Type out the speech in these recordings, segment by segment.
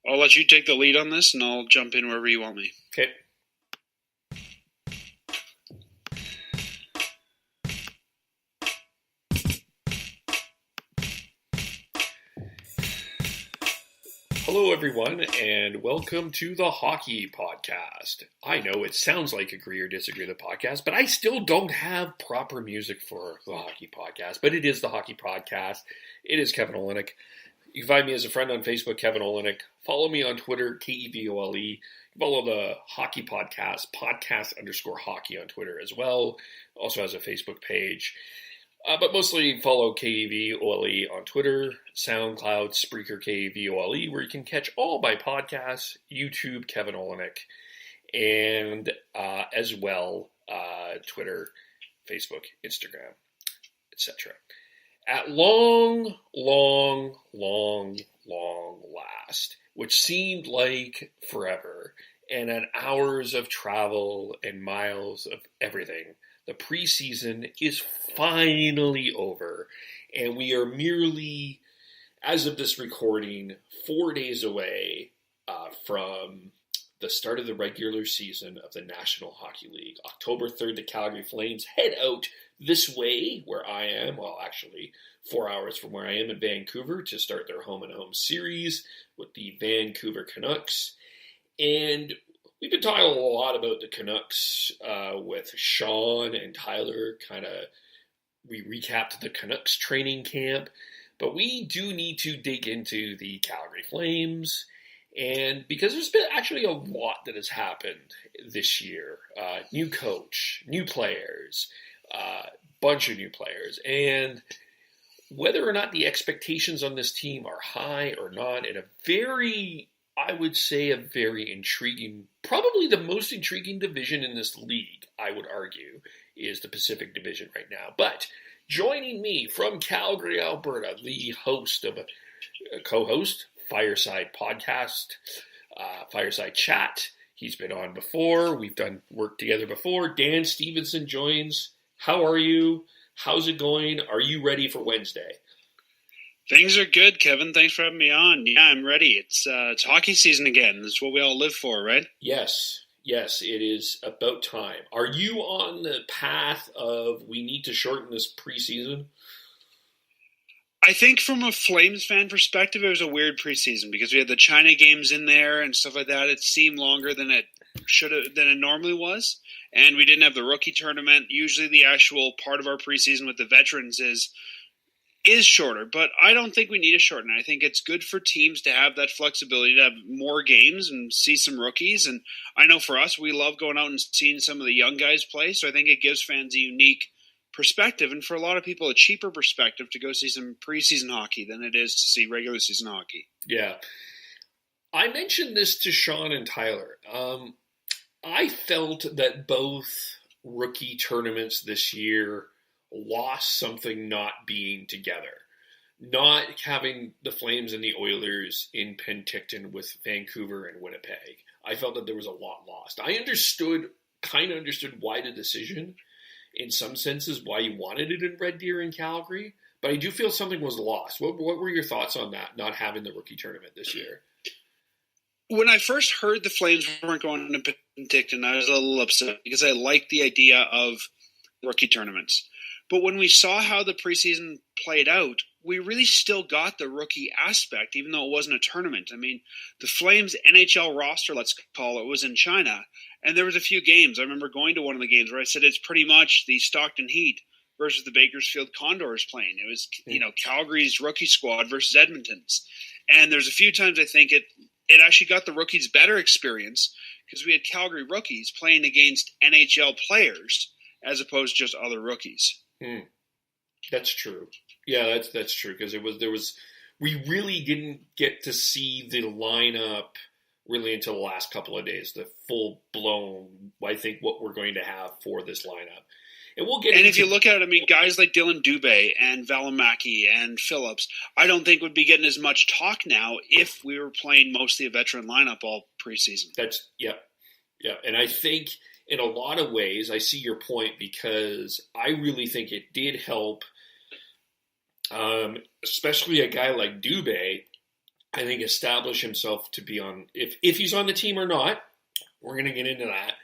I'll let you take the lead on this, and I'll jump in wherever you want me. Okay. Hello, everyone, and welcome to the Hockey Podcast. I know it sounds like Agree or Disagree the podcast, but I still don't have proper music for the Hockey Podcast. But it is the Hockey Podcast. It is Kevin Olenick. You can find me as a friend on Facebook, Kevin Olenick. Follow me on Twitter, KEVOLE. Follow the Hockey Podcast, podcast_hockey on Twitter as well. Also has a Facebook page. But mostly follow KEVOLE on Twitter, SoundCloud, Spreaker, KEVOLE, where you can catch all my podcasts, YouTube, Kevin Olenick, and as well, Twitter, Facebook, Instagram, etc. At long last, which seemed like forever, and at hours of travel and miles of everything, the preseason is finally over, and we are merely, as of this recording, 4 days away from the start of the regular season of the National Hockey League. October 3rd, the Calgary Flames head out this way, where I am, well, actually 4 hours from where I am in Vancouver, to start their home-and-home series with the Vancouver Canucks. And we've been talking a lot about the Canucks with Sean and Tyler. We recapped the Canucks training camp, but we do need to dig into the Calgary Flames, and because there's been actually a lot that has happened this year. New coach, new players, bunch of new players, and whether or not the expectations on this team are high or not, in a very intriguing, probably the most intriguing division in this league, I would argue, is the Pacific Division right now. But joining me from Calgary, Alberta, the host of a co-host, Fireside Podcast, Fireside Chat. He's been on before. We've done work together before. Dan Stephenson joins. How are you? How's it going? Are you ready for Wednesday? Things are good, Kevin. Thanks for having me on. Yeah, I'm ready. It's hockey season again. That's what we all live for, right? Yes, it is about time. Are you on the path of we need to shorten this preseason? I think from a Flames fan perspective, it was a weird preseason because we had the China games in there and stuff like that. It seemed longer than it normally was, and we didn't have the rookie tournament. Usually, the actual part of our preseason with the veterans is shorter, but I don't think we need to shorten it. I think it's good for teams to have that flexibility to have more games and see some rookies. And I know for us, we love going out and seeing some of the young guys play. So I think it gives fans a unique perspective, and for a lot of people, a cheaper perspective to go see some preseason hockey than it is to see regular season hockey. Yeah. I mentioned this to Sean and Tyler. I felt that both rookie tournaments this year lost something not being together. Not having the Flames and the Oilers in Penticton with Vancouver and Winnipeg. I felt that there was a lot lost. I kind of understood why the decision, in some senses, why you wanted it in Red Deer and Calgary, but I do feel something was lost. What were your thoughts on that, not having the rookie tournament this year? When I first heard the Flames weren't going to Penticton, I was a little upset because I liked the idea of rookie tournaments. But when we saw how the preseason played out, we really still got the rookie aspect, even though it wasn't a tournament. I mean, the Flames NHL roster, let's call it, was in China. And there was a few games. I remember going to one of the games where I said it's pretty much the Stockton Heat versus the Bakersfield Condors playing. It was, Calgary's rookie squad versus Edmonton's. And there's a few times I think it actually got the rookies better experience because we had Calgary rookies playing against NHL players as opposed to just other rookies. That's true. Yeah, that's true because we really didn't get to see the lineup really until the last couple of days, the full blown, I think, what we're going to have for this lineup. And we'll get. And if you look at it, I mean, guys like Dylan Dubé and Valimaki and Phillips, I don't think would be getting as much talk now if we were playing mostly a veteran lineup all preseason. Yeah. And I think in a lot of ways, I see your point because I really think it did help, especially a guy like Dubé, I think, establish himself to be on, if he's on the team or not. We're going to get into that.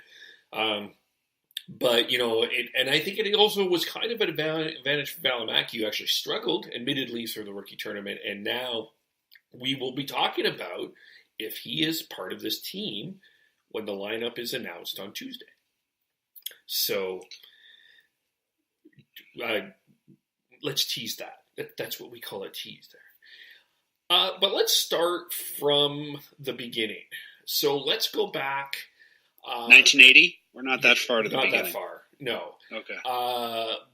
But, and I think it also was kind of an advantage for Valimaki, who actually struggled, admittedly, through the rookie tournament. And now we will be talking about if he is part of this team when the lineup is announced on Tuesday. So let's tease that. That's what we call a tease there. But let's start from the beginning. So let's go back. 1980? We're not that far to the beginning. Not that far, no. Okay.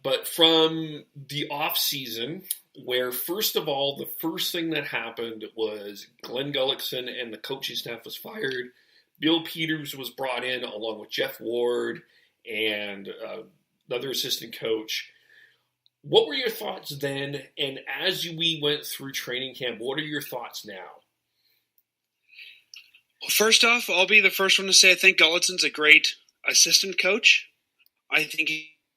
But from the off season, where first of all, the first thing that happened was Glenn Gullickson and the coaching staff was fired. Bill Peters was brought in along with Jeff Ward and another assistant coach. What were your thoughts then? And as we went through training camp, what are your thoughts now? Well, first off, I'll be the first one to say I think Gullickson's a great assistant coach. I think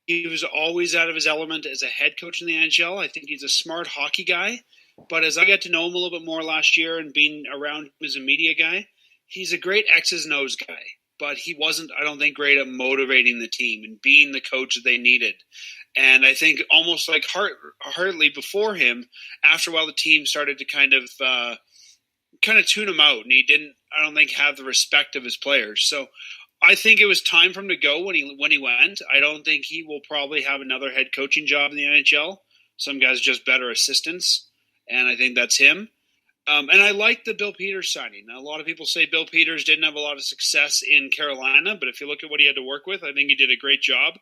he was always out of his element as a head coach in the NHL. I think he's a smart hockey guy. But as I got to know him a little bit more last year and being around him as a media guy, he's a great X's and O's guy. But he wasn't, I don't think, great at motivating the team and being the coach that they needed. And I think almost like Hartley before him, after a while the team started to kind of tune him out. And he didn't, I don't think, have the respect of his players. So I think it was time for him to go when he went. I don't think he will probably have another head coaching job in the NHL. Some guys are just better assistants, and I think that's him. And I like the Bill Peters signing. Now, a lot of people say Bill Peters didn't have a lot of success in Carolina, but if you look at what he had to work with, I think he did a great job.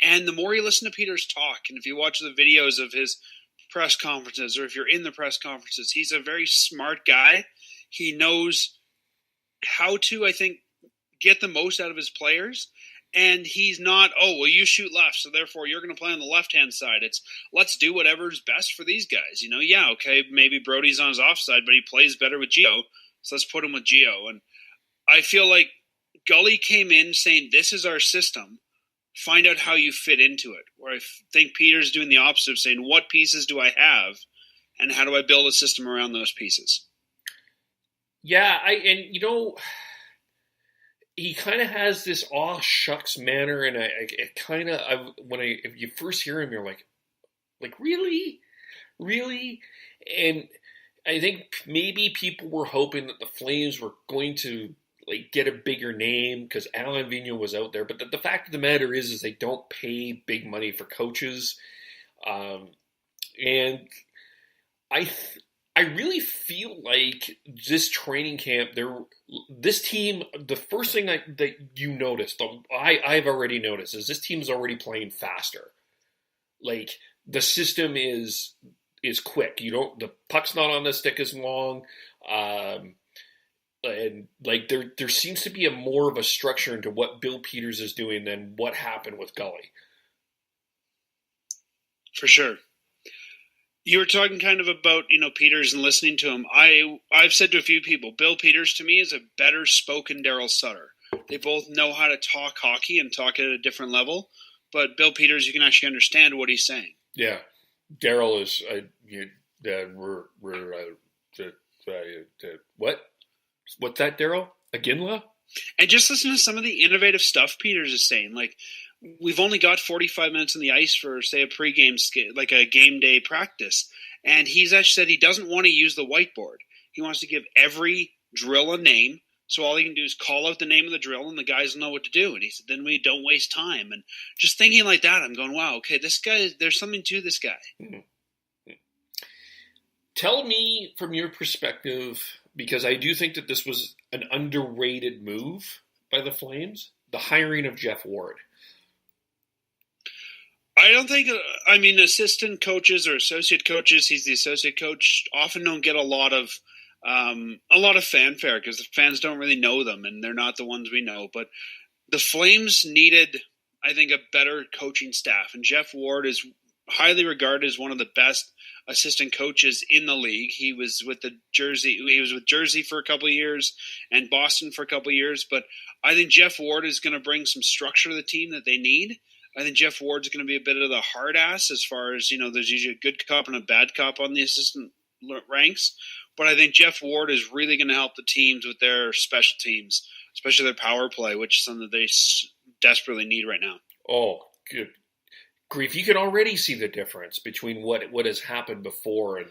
And the more you listen to Peters talk, and if you watch the videos of his press conferences, or if you're in the press conferences, he's a very smart guy. He knows how to, I think, get the most out of his players. And he's not, you shoot left, so therefore you're going to play on the left-hand side. It's, let's do whatever's best for these guys. Maybe Brody's on his offside, but he plays better with Gio, so let's put him with Gio. And I feel like Gully came in saying, this is our system. Find out how you fit into it. Where I think Peter's doing the opposite of saying, what pieces do I have, and how do I build a system around those pieces? Yeah, he kind of has this aw shucks manner, and if you first hear him, you're like really, and I think maybe people were hoping that the Flames were going to get a bigger name because Alain Vigneault was out there, but the fact of the matter is they don't pay big money for coaches, and I really feel like this training camp, this team, the first thing that you noticed, I've already noticed, is this team's already playing faster. The system is quick. The puck's not on the stick as long. And there seems to be more of a structure into what Bill Peters is doing than what happened with Gully. For sure. You were talking kind of about, Peters and listening to him. I've said to a few people, Bill Peters to me is a better spoken Daryl Sutter. They both know how to talk hockey and talk at a different level, but Bill Peters, you can actually understand what he's saying. Yeah. Daryl is, what? What's that, Daryl? Aginla? And just listen to some of the innovative stuff Peters is saying. We've only got 45 minutes on the ice for, say, a pregame, like a game day practice. And he's actually said he doesn't want to use the whiteboard. He wants to give every drill a name. So all he can do is call out the name of the drill and the guys will know what to do. And he said, then we don't waste time. And just thinking like that, I'm going, wow, okay, this guy, there's something to this guy. Mm-hmm. Tell me from your perspective, because I do think that this was an underrated move by the Flames, the hiring of Jeff Ward. I don't think, assistant coaches or associate coaches, he's the associate coach, often don't get a lot of fanfare because the fans don't really know them and they're not the ones we know. But the Flames needed, I think, a better coaching staff. And Jeff Ward is highly regarded as one of the best assistant coaches in the league. He was with Jersey for a couple of years and Boston for a couple of years. But I think Jeff Ward is going to bring some structure to the team that they need. I think Jeff Ward's going to be a bit of the hard ass as far as, there's usually a good cop and a bad cop on the assistant ranks. But I think Jeff Ward is really going to help the teams with their special teams, especially their power play, which is something that they desperately need right now. Oh, good grief. You can already see the difference between what has happened before and,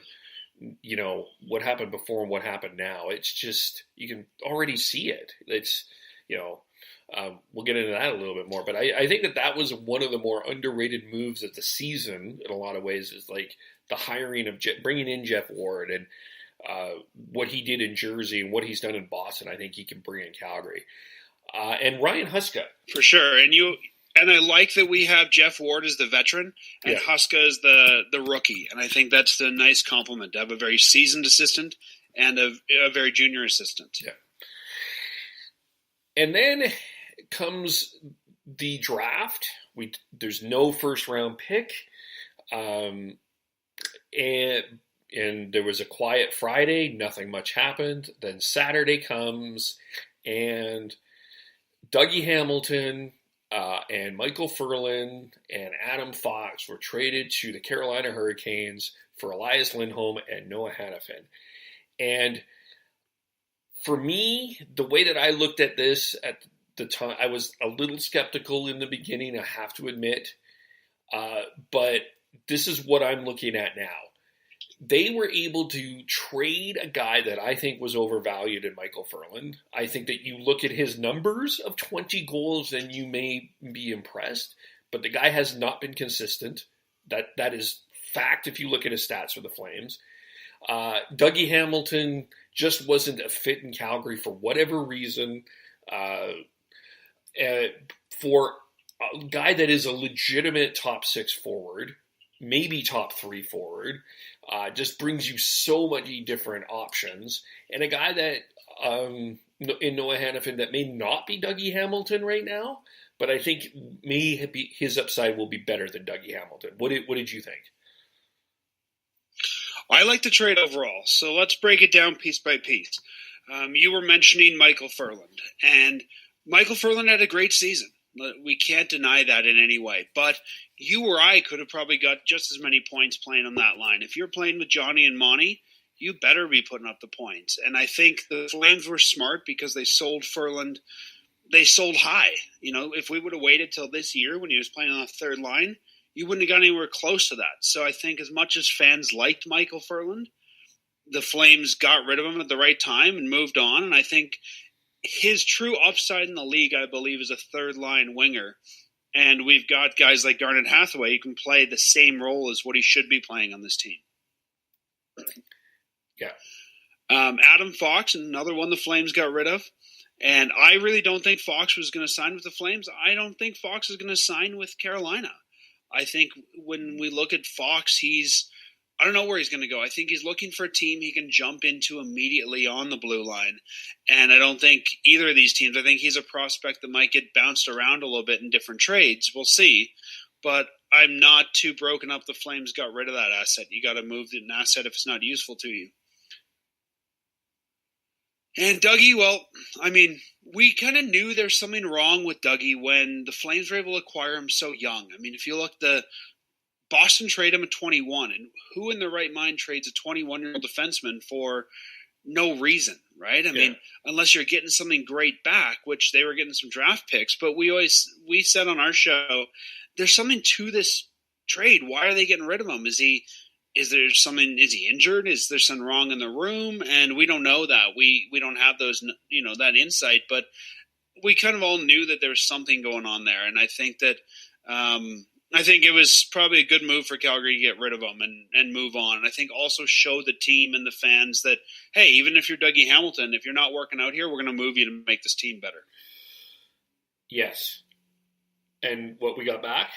what happened before and what happened now. It's just, you can already see it. It's, we'll get into that a little bit more, but I think that was one of the more underrated moves of the season in a lot of ways, is like the hiring of bringing in Jeff Ward and what he did in Jersey and what he's done in Boston. I think he can bring in Calgary. And Ryan Huska. For sure. And I like that we have Jeff Ward as the veteran and Huska as the rookie. And I think that's the nice compliment to have a very seasoned assistant and a very junior assistant. Yeah. And then comes the draft. There's no first round pick. And there was a quiet Friday. Nothing much happened. Then Saturday comes and Dougie Hamilton and Michael Ferlund and Adam Fox were traded to the Carolina Hurricanes for Elias Lindholm and Noah Hanafin. And for me, the way that I looked at this at the time, I was a little skeptical in the beginning, I have to admit. But this is what I'm looking at now. They were able to trade a guy that I think was overvalued in Michael Ferlund. I think that you look at his numbers of 20 goals and you may be impressed, but the guy has not been consistent. That is fact if you look at his stats for the Flames. Dougie Hamilton just wasn't a fit in Calgary for whatever reason. For a guy that is a legitimate top 6 forward, maybe top 3 forward, just brings you so many different options. And a guy that, in Noah Hanafin, that may not be Dougie Hamilton right now, but I think his upside will be better than Dougie Hamilton. What did you think? I like the trade overall, so let's break it down piece by piece. You were mentioning Michael Ferlund, and Michael Ferlund had a great season. We can't deny that in any way, but you or I could have probably got just as many points playing on that line. If you're playing with Johnny and Monty, you better be putting up the points. And I think the Flames were smart because they sold Ferlund. They sold high. If we would have waited till this year when he was playing on the third line, you wouldn't have got anywhere close to that. So I think as much as fans liked Michael Ferlund, the Flames got rid of him at the right time and moved on. And I think his true upside in the league, I believe, is a third-line winger. And we've got guys like Garnet Hathaway who can play the same role as what he should be playing on this team. Yeah. Adam Fox, another one the Flames got rid of. And I really don't think Fox was going to sign with the Flames. I don't think Fox is going to sign with Carolina. I think when we look at Fox, I don't know where he's going to go. I think he's looking for a team he can jump into immediately on the blue line. And I don't think either of these teams, I think he's a prospect that might get bounced around a little bit in different trades. We'll see. But I'm not too broken up the Flames got rid of that asset. You got to move an asset if it's not useful to you. And Dougie, well, I mean, we kind of knew there's something wrong with Dougie when the Flames were able to acquire him so young. I mean, if you look, the Boston traded him at 21, and who in their right mind trades a 21-year-old defenseman for no reason, right? I mean, unless you're getting something great back, which they were getting some draft picks. But we said on our show, there's something to this trade. Why are they getting rid of him? Is he injured? Is there something wrong in the room? And we don't know that. We don't have those, that insight, but we kind of all knew that there was something going on there. And I think that, I think it was probably a good move for Calgary to get rid of him and move on. And I think also show the team and the fans that, hey, even if you're Dougie Hamilton, if you're not working out here, we're going to move you to make this team better. Yes. And what we got back?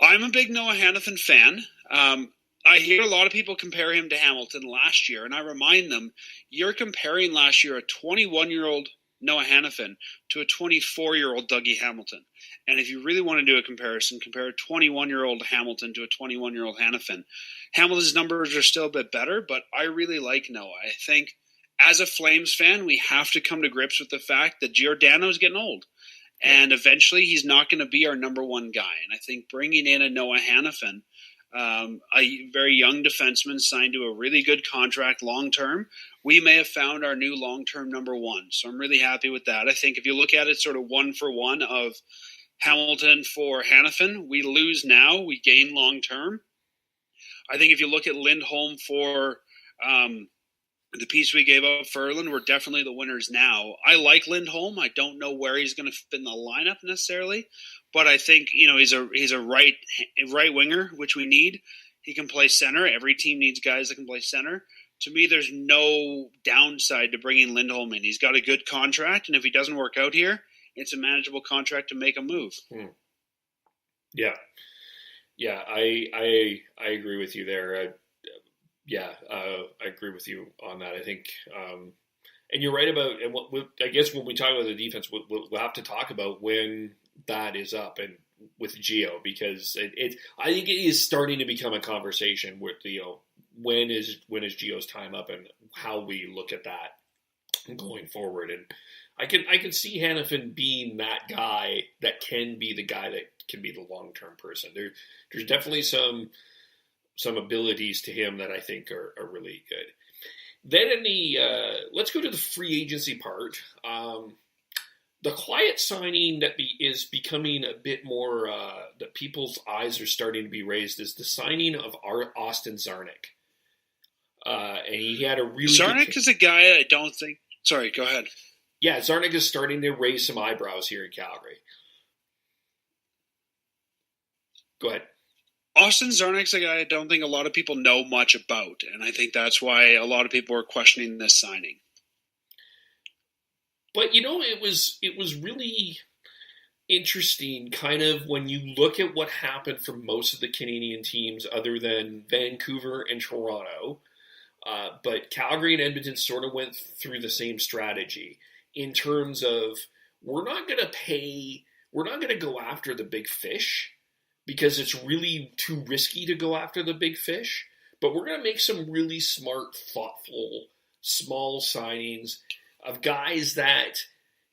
I'm a big Noah Hanafin fan. I hear a lot of people compare him to Hamilton last year, and I remind them, you're comparing last year a 21-year-old Noah Hanafin to a 24-year-old Dougie Hamilton. And if you really want to do a comparison, compare a 21-year-old Hamilton to a 21-year-old Hanafin. Hamilton's numbers are still a bit better, but I really like Noah. I think as a Flames fan, we have to come to grips with the fact that Giordano's getting old. And eventually he's not going to be our number one guy. And I think bringing in a Noah Hanafin A very young defenseman signed to a really good contract long-term. We may have found our new long-term number one. So I'm really happy with that. I think if you look at it sort of one for one of Hamilton for Hanafin, we lose now, we gain long-term. I think if you look at Lindholm for the piece we gave up Ferlund, we're definitely the winners now. I like Lindholm. I don't know where he's going to fit in the lineup necessarily, but I think he's a right winger, which we need. He can play center. Every team needs guys that can play center. To me, there's no downside to bringing Lindholm in. He's got a good contract, and if he doesn't work out here, it's a manageable contract to make a move. Yeah. Yeah, I agree with you there. I agree with you on that. I think, and you're right about. And I guess when we talk about the defense, we'll have to talk about when that is up and with Gio, because I think it is starting to become a conversation with when is Gio's time up and how we look at that going forward. And I can see Hanafin being that guy that can be the guy that can be the long-term person. There's definitely some abilities to him that I think are really good. Then let's go to the free agency part. The quiet signing that is becoming a bit more, that people's eyes are starting to be raised, is the signing of Austin Czarnik. And he had a really Czarnik is a guy I don't think. Sorry, go ahead. Yeah, Czarnik is starting to raise some eyebrows here in Calgary. Go ahead. Austin Czarnik's a guy I don't think a lot of people know much about, and I think that's why a lot of people are questioning this signing. But it was really interesting, kind of, when you look at what happened for most of the Canadian teams, other than Vancouver and Toronto. But Calgary and Edmonton sort of went through the same strategy in terms of we're not going to go after the big fish, because it's really too risky to go after the big fish. But we're going to make some really smart, thoughtful, small signings of guys that,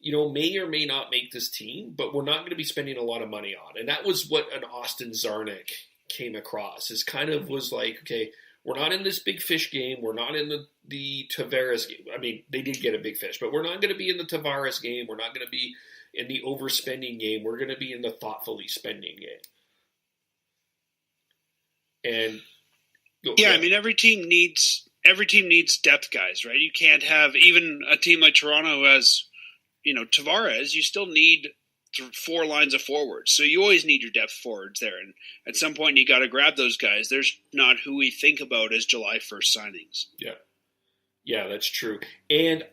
may or may not make this team, but we're not going to be spending a lot of money on. And that was what an Austin Czarnik came across. Is kind of was like, okay, we're not in this big fish game. We're not in the Tavares game. I mean, they did get a big fish, but we're not going to be in the Tavares game. We're not going to be in the overspending game. We're going to be in the thoughtfully spending game. And I mean, every team needs depth guys, right? You can't have even a team like Toronto who has, Tavares. You still need 4 lines of forwards, so you always need your depth forwards there. And at some point, you got to grab those guys. There's not who we think about as July 1st signings. Yeah, that's true. And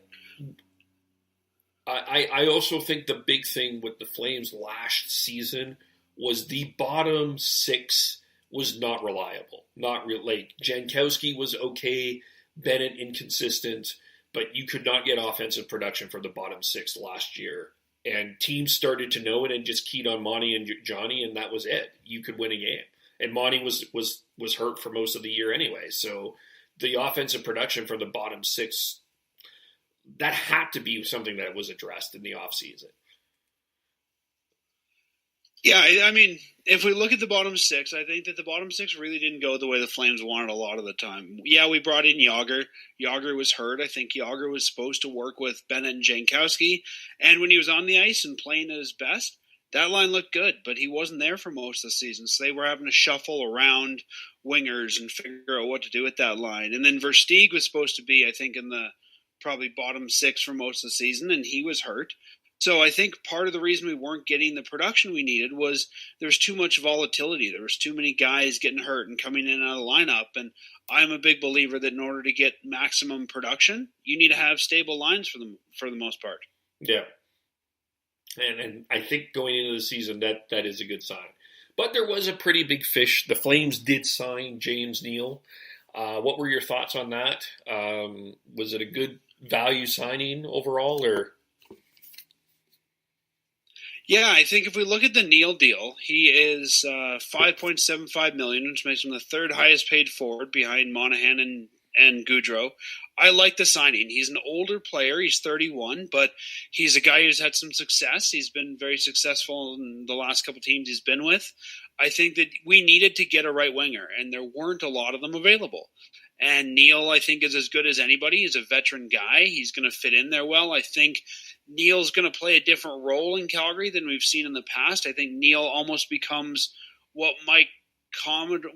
I also think the big thing with the Flames last season was the bottom 6 was not reliable. Like Jankowski was okay, Bennett inconsistent, but you could not get offensive production from the bottom 6 last year. And teams started to know it and just keyed on Monty and Johnny, and that was it. You could win a game. And Monty was hurt for most of the year anyway. So the offensive production for the bottom 6, that had to be something that was addressed in the offseason. Yeah, I mean, if we look at the bottom 6, I think that the bottom 6 really didn't go the way the Flames wanted a lot of the time. Yeah, we brought in Jágr. Jágr was hurt. I think Jágr was supposed to work with Bennett and Jankowski. And when he was on the ice and playing at his best, that line looked good. But he wasn't there for most of the season. So they were having to shuffle around wingers and figure out what to do with that line. And then Versteeg was supposed to be, I think, in the probably bottom 6 for most of the season, and he was hurt. So I think part of the reason we weren't getting the production we needed was there was too much volatility. There was too many guys getting hurt and coming in and out of the lineup. And I'm a big believer that in order to get maximum production, you need to have stable lines for the most part. Yeah. And I think going into the season, that is a good sign. But there was a pretty big fish. The Flames did sign James Neal. What were your thoughts on that? Was it a good value signing overall, or? Yeah, I think if we look at the Neal deal, he is $5.75 million, which makes him the 3rd highest paid forward behind Monahan and Gaudreau. I like the signing. He's an older player. He's 31, but he's a guy who's had some success. He's been very successful in the last couple teams he's been with. I think that we needed to get a right winger, and there weren't a lot of them available. And Neal, I think, is as good as anybody. He's a veteran guy. He's going to fit in there well. I think Neal's going to play a different role in Calgary than we've seen in the past. I think Neal almost becomes what Mike Camilleri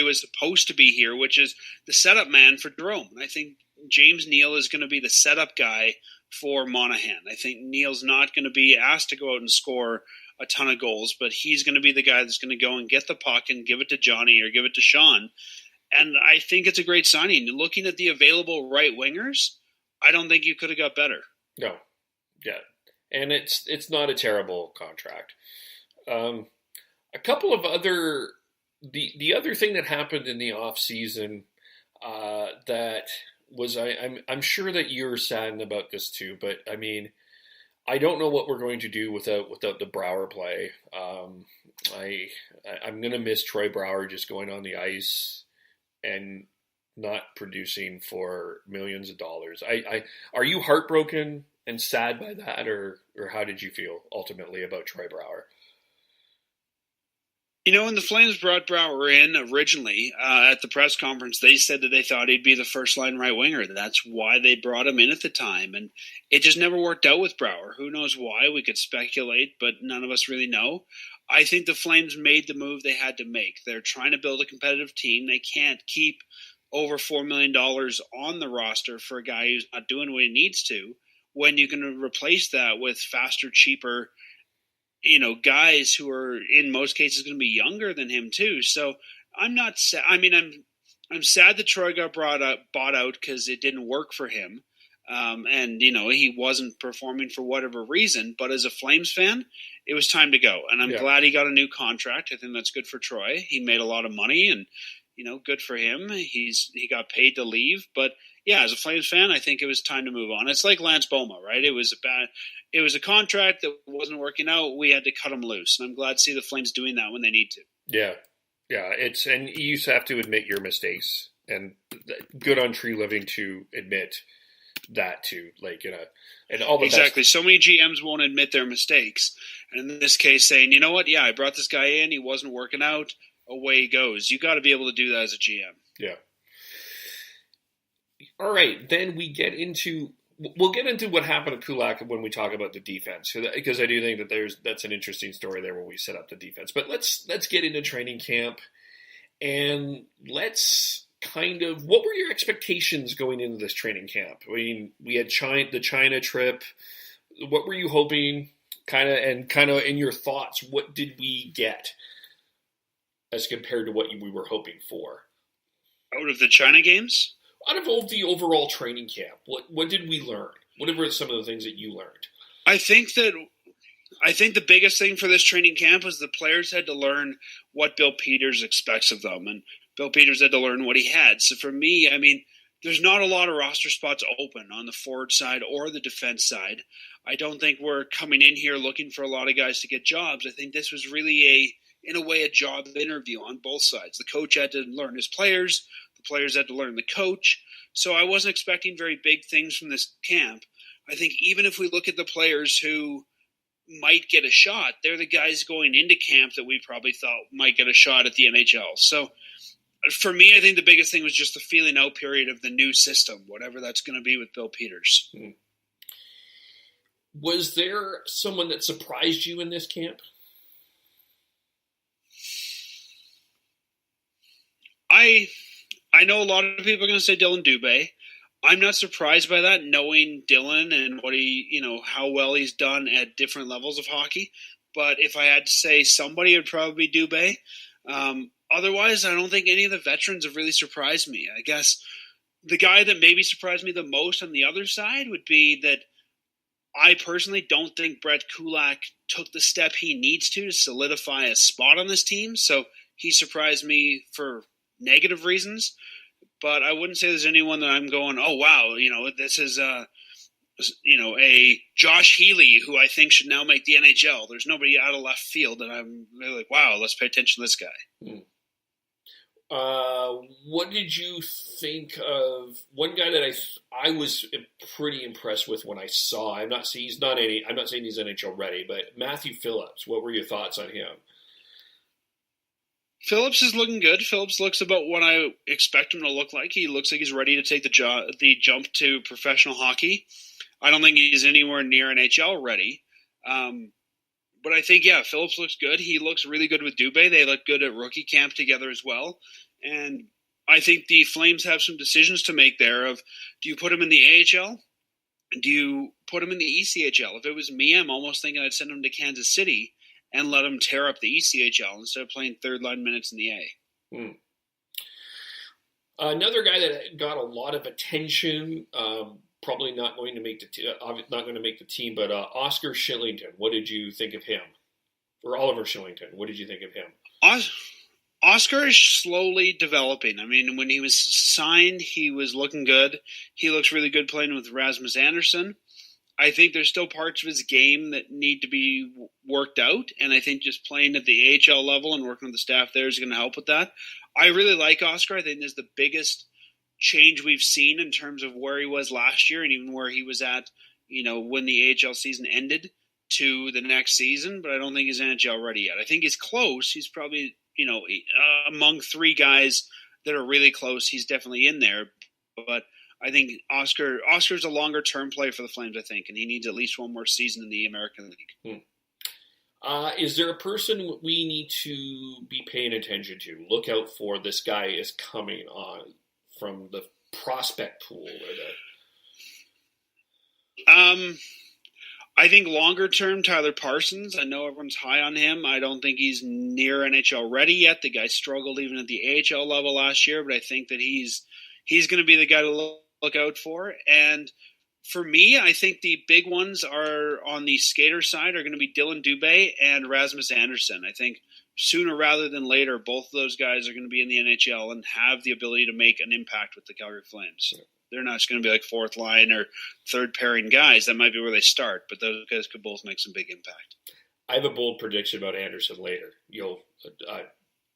was supposed to be here, which is the setup man for Jerome. And I think James Neal is going to be the setup guy for Monahan. I think Neal's not going to be asked to go out and score a ton of goals, but he's going to be the guy that's going to go and get the puck and give it to Johnny or give it to Sean. And I think it's a great signing. Looking at the available right wingers, I don't think you could have got better. No. Yeah. And it's not a terrible contract. A couple of other the other thing that happened in the off season that was I'm sure that you're saddened about this too, but I mean, I don't know what we're going to do without the Brouwer play. I'm going to miss Troy Brouwer just going on the ice and not producing for millions of dollars. Are you heartbroken and sad by that, or how did you feel ultimately about Troy Brouwer? You know, when the Flames brought Brouwer in originally at the press conference, they said that they thought he'd be the first-line right winger. That's why they brought him in at the time. And it just never worked out with Brouwer. Who knows why? We could speculate, but none of us really know. I think the Flames made the move they had to make. They're trying to build a competitive team. They can't keep over $4 million on the roster for a guy who's not doing what he needs to when you can replace that with faster, cheaper guys who are in most cases going to be younger than him too. So I'm not sad. I mean, I'm sad that Troy got bought out because it didn't work for him. And he wasn't performing for whatever reason, but as a Flames fan, it was time to go. And I'm glad he got a new contract. I think that's good for Troy. He made a lot of money and, good for him. He got paid to leave, but yeah, as a Flames fan, I think it was time to move on. It's like Lance Boma, right? It was a contract that wasn't working out. We had to cut him loose, and I'm glad to see the Flames doing that when they need to. Yeah. And you used to have to admit your mistakes, and good on Tree Living to admit that too. And all the exactly. So many GMs won't admit their mistakes, and in this case, saying, you know what? Yeah, I brought this guy in. He wasn't working out. Away he goes. You got to be able to do that as a GM. Yeah. All right, then we'll get into what happened to Kulak when we talk about the defense, because I do think that that's an interesting story there when we set up the defense. But let's get into training camp, and let's what were your expectations going into this training camp? I mean, we had the China trip. What were you hoping? Kind of in your thoughts, what did we get as compared to what we were hoping for out of the China games? Out of the overall training camp, what did we learn? What were some of the things that you learned? I think the biggest thing for this training camp was the players had to learn what Bill Peters expects of them, and Bill Peters had to learn what he had. So for me, I mean, there's not a lot of roster spots open on the forward side or the defense side. I don't think we're coming in here looking for a lot of guys to get jobs. I think this was really in a way, a job interview on both sides. The coach had to learn his players. Players had to learn the coach. So I wasn't expecting very big things from this camp. I think even if we look at the players who might get a shot, they're the guys going into camp that we probably thought might get a shot at the NHL. So for me, I think the biggest thing was just the feeling out period of the new system, whatever that's going to be with Bill Peters. Was there someone that surprised you in this camp? I know a lot of people are going to say Dylan Dubé. I'm not surprised by that, knowing Dylan and what how well he's done at different levels of hockey. But if I had to say somebody, it would probably be Dubé. Otherwise, I don't think any of the veterans have really surprised me. I guess the guy that maybe surprised me the most on the other side would be that I personally don't think Brett Kulak took the step he needs to solidify a spot on this team. So he surprised me for negative reasons, but I wouldn't say there's anyone that I'm going, oh wow, this is a Josh Healy who I think should now make the NHL. There's nobody out of left field that I'm really like, wow, let's pay attention to this guy. What did you think of one guy that I was pretty impressed with when I saw? I'm not saying he's NHL ready, but Matthew Phillips. What were your thoughts on him? Phillips is looking good. Phillips looks about what I expect him to look like. He looks like he's ready to take the jump to professional hockey. I don't think he's anywhere near NHL ready. But I think, Phillips looks good. He looks really good with Dubé. They look good at rookie camp together as well. And I think the Flames have some decisions to make there of, do you put him in the AHL? Do you put him in the ECHL? If it was me, I'm almost thinking I'd send him to Kansas City and let him tear up the ECHL instead of playing third-line minutes in the A. Another guy that got a lot of attention, probably not going to make the team, but Oscar Shillington. What did you think of him? Or Oliver Shillington. What did you think of him? Oscar is slowly developing. I mean, when he was signed, he was looking good. He looks really good playing with Rasmus Andersson. I think there's still parts of his game that need to be worked out, and I think just playing at the AHL level and working with the staff there is going to help with that. I really like Oscar. I think this is the biggest change we've seen in terms of where he was last year and even where he was at, when the AHL season ended to the next season, but I don't think he's NHL ready yet. I think he's close. He's probably, among three guys that are really close, he's definitely in there, but I think Oscar's a longer-term play for the Flames, I think, and he needs at least one more season in the American League. Is there a person we need to be paying attention to? Look out for, this guy is coming on from the prospect pool. I think longer-term, Tyler Parsons. I know everyone's high on him. I don't think he's near NHL ready yet. The guy struggled even at the AHL level last year, but I think that he's going to be the guy to look out for. And for me, I think the big ones are on the skater side are going to be Dylan Dubé and Rasmus Andersson. I think sooner rather than later, both of those guys are going to be in the NHL and have the ability to make an impact with the Calgary Flames. They're not just going to be like fourth line or third pairing guys. That might be where they start, but those guys could both make some big impact. I have a bold prediction about Andersson later. I'm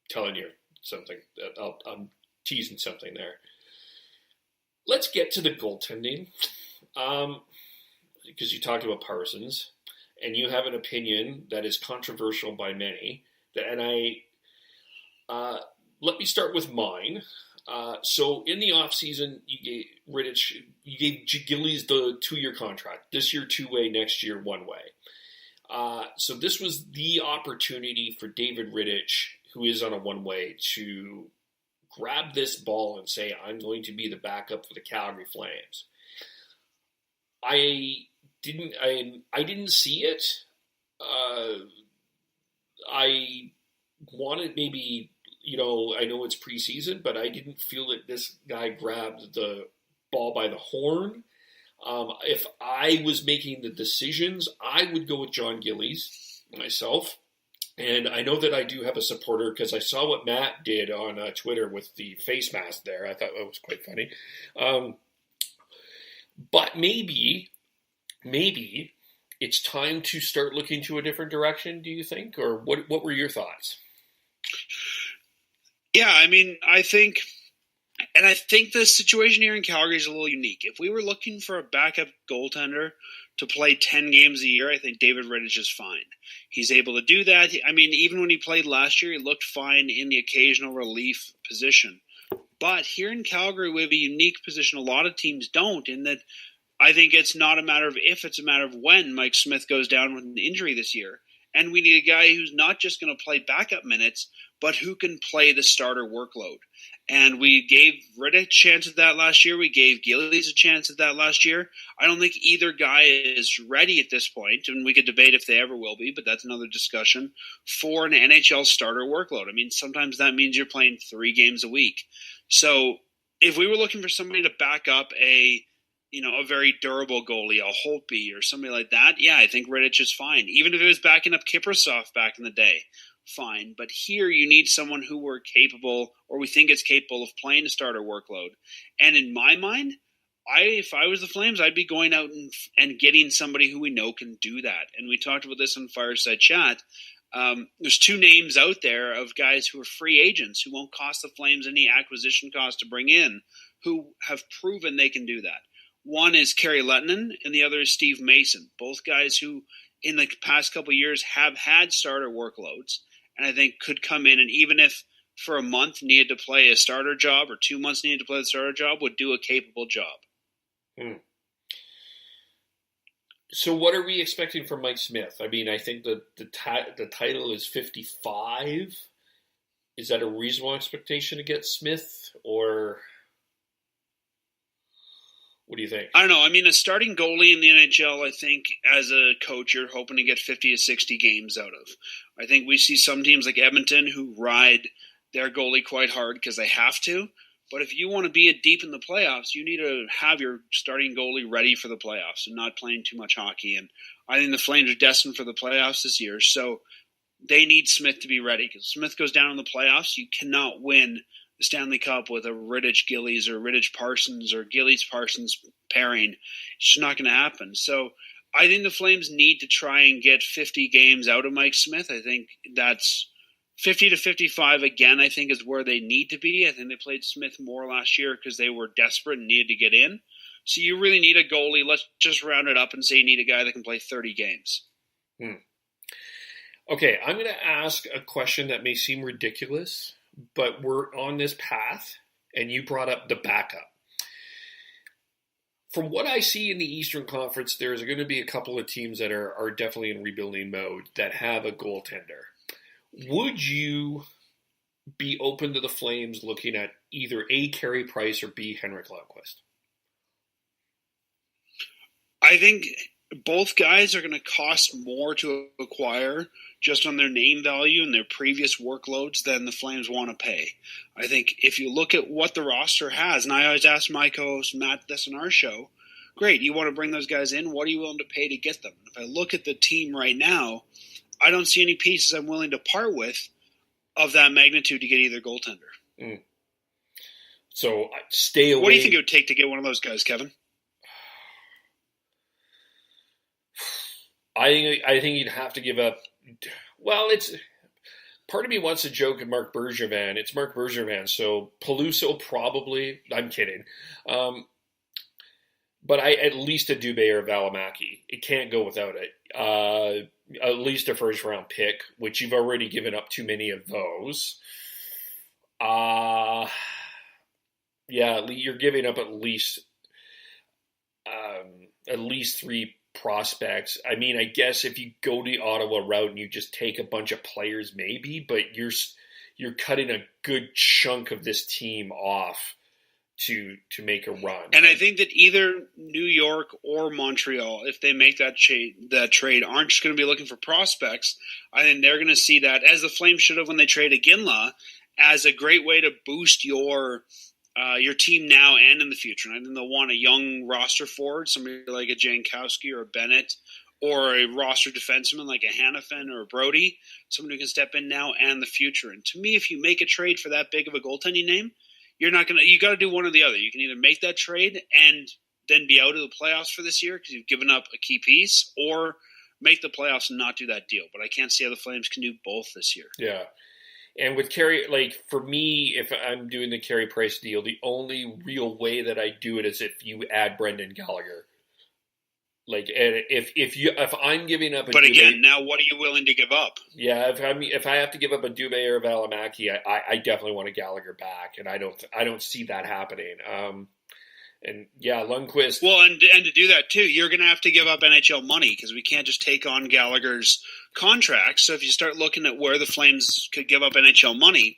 telling you something. I'm teasing something there. Let's get to the goaltending, because you talked about Parsons, and you have an opinion that is controversial by many. Let me start with mine. So in the offseason, you gave Gillies the 2-year contract. This year 2-way, next year 1-way. So this was the opportunity for David Rittich, who is on a 1-way, to grab this ball and say, I'm going to be the backup for the Calgary Flames. I didn't see it. I wanted maybe, I know it's preseason, but I didn't feel that this guy grabbed the ball by the horn. If I was making the decisions, I would go with John Gillies myself. And I know that I do have a supporter because I saw what Matt did on Twitter with the face mask there. I thought that was quite funny. But maybe it's time to start looking to a different direction, do you think? Or what were your thoughts? Yeah, I mean, I think the situation here in Calgary is a little unique. If we were looking for a backup goaltender to play 10 games a year, I think David Rittich is fine. He's able to do that. I mean, even when he played last year, he looked fine in the occasional relief position. But here in Calgary, we have a unique position a lot of teams don't, in that I think it's not a matter of if, it's a matter of when Mike Smith goes down with an injury this year. And we need a guy who's not just going to play backup minutes, but who can play the starter workload. And we gave Rittich a chance at that last year. We gave Gillies a chance at that last year. I don't think either guy is ready at this point, and we could debate if they ever will be, but that's another discussion, for an NHL starter workload. I mean, sometimes that means you're playing 3 games a week. So if we were looking for somebody to back up a very durable goalie, a Holtby or somebody like that, yeah, I think Rittich is fine. Even if it was backing up Kiprusoff back in the day, fine. But here you need someone who we're capable, or we think is capable, of playing a starter workload. And in my mind, if I was the Flames, I'd be going out and getting somebody who we know can do that. And we talked about this on Fireside Chat. There's two names out there of guys who are free agents who won't cost the Flames any acquisition cost to bring in, who have proven they can do that. One is Kerry Lettinen, and the other is Steve Mason. Both guys who, in the past couple of years, have had starter workloads, and I think could come in, and even if for a month needed to play a starter job or 2 months needed to play the starter job, would do a capable job. So what are we expecting from Mike Smith? I mean, I think the title is 55. Is that a reasonable expectation to get Smith, or what do you think? I don't know. I mean, a starting goalie in the NHL, I think, as a coach, you're hoping to get 50 to 60 games out of. I think we see some teams like Edmonton who ride their goalie quite hard because they have to. But if you want to be deep in the playoffs, you need to have your starting goalie ready for the playoffs and not playing too much hockey. And I think the Flames are destined for the playoffs this year. So they need Smith to be ready, because Smith goes down in the playoffs. You cannot win the Stanley Cup with a Rittich-Gillies or Rittich-Parsons or Gillies-Parsons pairing. It's just not going to happen. So I think the Flames need to try and get 50 games out of Mike Smith. I think that's 50 to 55 again, I think, is where they need to be. I think they played Smith more last year because they were desperate and needed to get in. So you really need a goalie. Let's just round it up and say you need a guy that can play 30 games. Okay, I'm going to ask a question that may seem ridiculous, but we're on this path, and you brought up the backup. From what I see in the Eastern Conference, there's going to be a couple of teams that are definitely in rebuilding mode that have a goaltender. Would you be open to the Flames looking at either A, Carey Price, or B, Henrik Lundqvist? I think both guys are going to cost more to acquire just on their name value and their previous workloads than the Flames want to pay. I think if you look at what the roster has, and I always ask my co-host Matt this on our show, great, you want to bring those guys in, what are you willing to pay to get them? If I look at the team right now, I don't see any pieces I'm willing to part with of that magnitude to get either goaltender. So stay away. What do you think it would take to get one of those guys, Kevin? I think you'd have to give up. Well, it's part of me wants to joke at Marc Bergevin. It's Marc Bergevin, so Peluso probably. I'm kidding. But at least a Dubé or Valimaki. It can't go without it. At least a first-round pick, which you've already given up too many of those. Yeah, you're giving up at least three prospects. I mean, I guess if you go the Ottawa route and you just take a bunch of players, maybe, but you're cutting a good chunk of this team off to make a run. And I think that either New York or Montreal, if they make that trade, aren't just going to be looking for prospects. I think they're going to see that, as the Flames should have when they traded Ginla, as a great way to boost your team now and in the future. And I think they'll want a young roster forward, somebody like a Jankowski or a Bennett, or a roster defenseman like a Hanafin or a Brody, someone who can step in now and in the future. And to me, if you make a trade for that big of a goaltending name, you got to do one or the other. You can either make that trade and then be out of the playoffs for this year because you've given up a key piece, or make the playoffs and not do that deal. But I can't see how the Flames can do both this year. Yeah. And with Carey, like for me, if I'm doing the Carey Price deal, the only real way that I do it is if you add Brendan Gallagher. Like, and if I'm giving up a but Dubé, again, now what are you willing to give up? Yeah, if I have to give up a Dubé or a Valimaki, I definitely want a Gallagher back, and I don't see that happening. And yeah, Lundqvist. Well, and to do that too, you're going to have to give up NHL money because we can't just take on Gallagher's contract. So if you start looking at where the Flames could give up NHL money,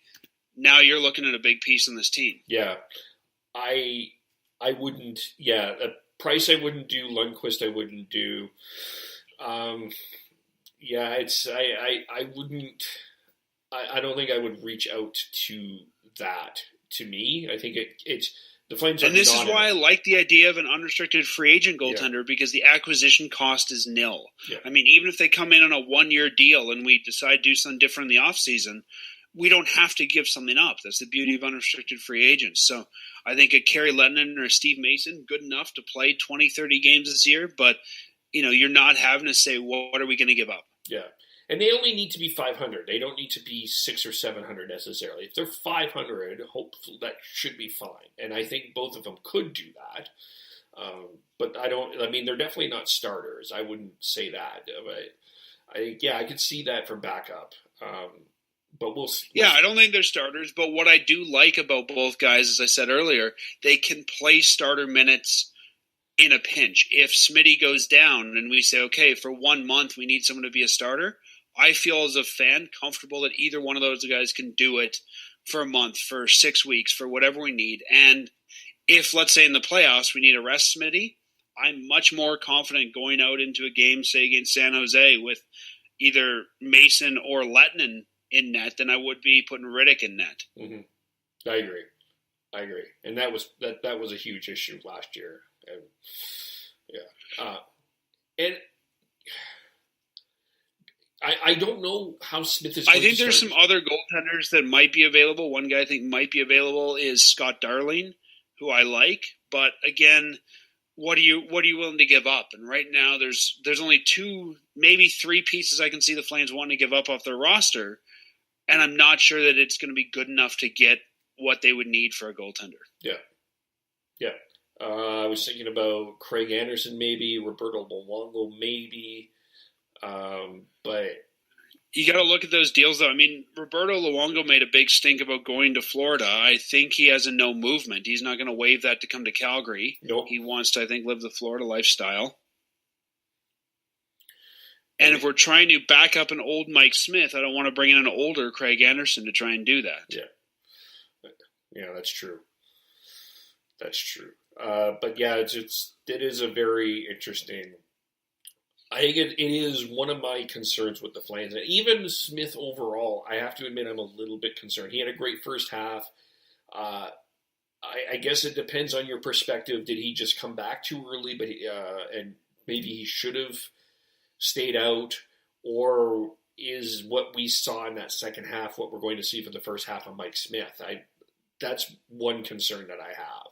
now you're looking at a big piece in this team. Yeah, I wouldn't. Yeah. Price I wouldn't do. Lundqvist I wouldn't do. Yeah, it's I wouldn't. I don't think I would reach out to that. To me, I think it's the Flames. And this is why I like the idea of an unrestricted free agent goaltender, because the acquisition cost is nil. Yeah. I mean, even if they come in on a 1-year deal and we decide to do something different in the offseason, we don't have to give something up. That's the beauty of unrestricted free agents. So I think a Kerry Lettinen or a Steve Mason, good enough to play 20, 30 games this year, but you're not having to say, what are we going to give up? Yeah. And they only need to be 500. They don't need to be 600 or 700 necessarily. If they're 500, hopefully that should be fine. And I think both of them could do that. But they're definitely not starters. I wouldn't say that. But I could see that for backup. But we'll see. Yeah, I don't think they're starters. But what I do like about both guys, as I said earlier, they can play starter minutes in a pinch. If Smitty goes down and we say, okay, for 1 month we need someone to be a starter, I feel as a fan comfortable that either one of those guys can do it for a month, for 6 weeks, for whatever we need. And if, let's say in the playoffs, we need to rest Smitty, I'm much more confident going out into a game, say against San Jose, with either Mason or Lettinen in net than I would be putting Rittich in net. Mm-hmm. I agree. And that was a huge issue last year. And and I don't know how Smith is going I think there's some other goaltenders that might be available. One guy I think might be available is Scott Darling, who I like. But again, what are you willing to give up? And right now there's only 2, maybe 3 pieces I can see the Flames wanting to give up off their roster. And I'm not sure that it's going to be good enough to get what they would need for a goaltender. Yeah. I was thinking about Craig Anderson maybe, Roberto Luongo maybe. But you got to look at those deals, though. I mean, Roberto Luongo made a big stink about going to Florida. I think he has a no movement. He's not going to waive that to come to Calgary. Nope. He wants to, I think, live the Florida lifestyle. And if we're trying to back up an old Mike Smith, I don't want to bring in an older Craig Anderson to try and do that. Yeah, that's true. But yeah, it is a very interesting. I think it is one of my concerns with the Flames. And even Smith overall, I have to admit I'm a little bit concerned. He had a great first half. I guess it depends on your perspective. Did he just come back too early? But and maybe he should have stayed out, or is what we saw in that second half what we're going to see for the first half of Mike Smith? That's one concern that I have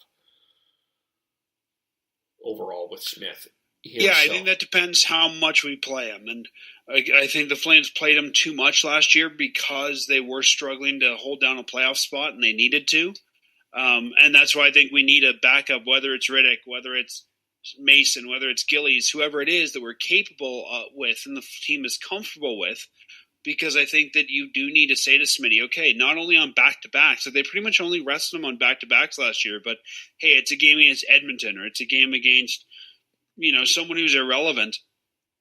overall with Smith. Yeah, I think that depends how much we play him. And I think the Flames played him too much last year because they were struggling to hold down a playoff spot and they needed to. And that's why I think we need a backup, whether it's Rittich, whether it's Mason, whether it's Gillies, whoever it is that we're capable with and the team is comfortable with. Because I think that you do need to say to Smitty, okay, not only on back-to-backs, so they pretty much only rested him on back-to-backs last year, but hey, it's a game against Edmonton or it's a game against, someone who's irrelevant.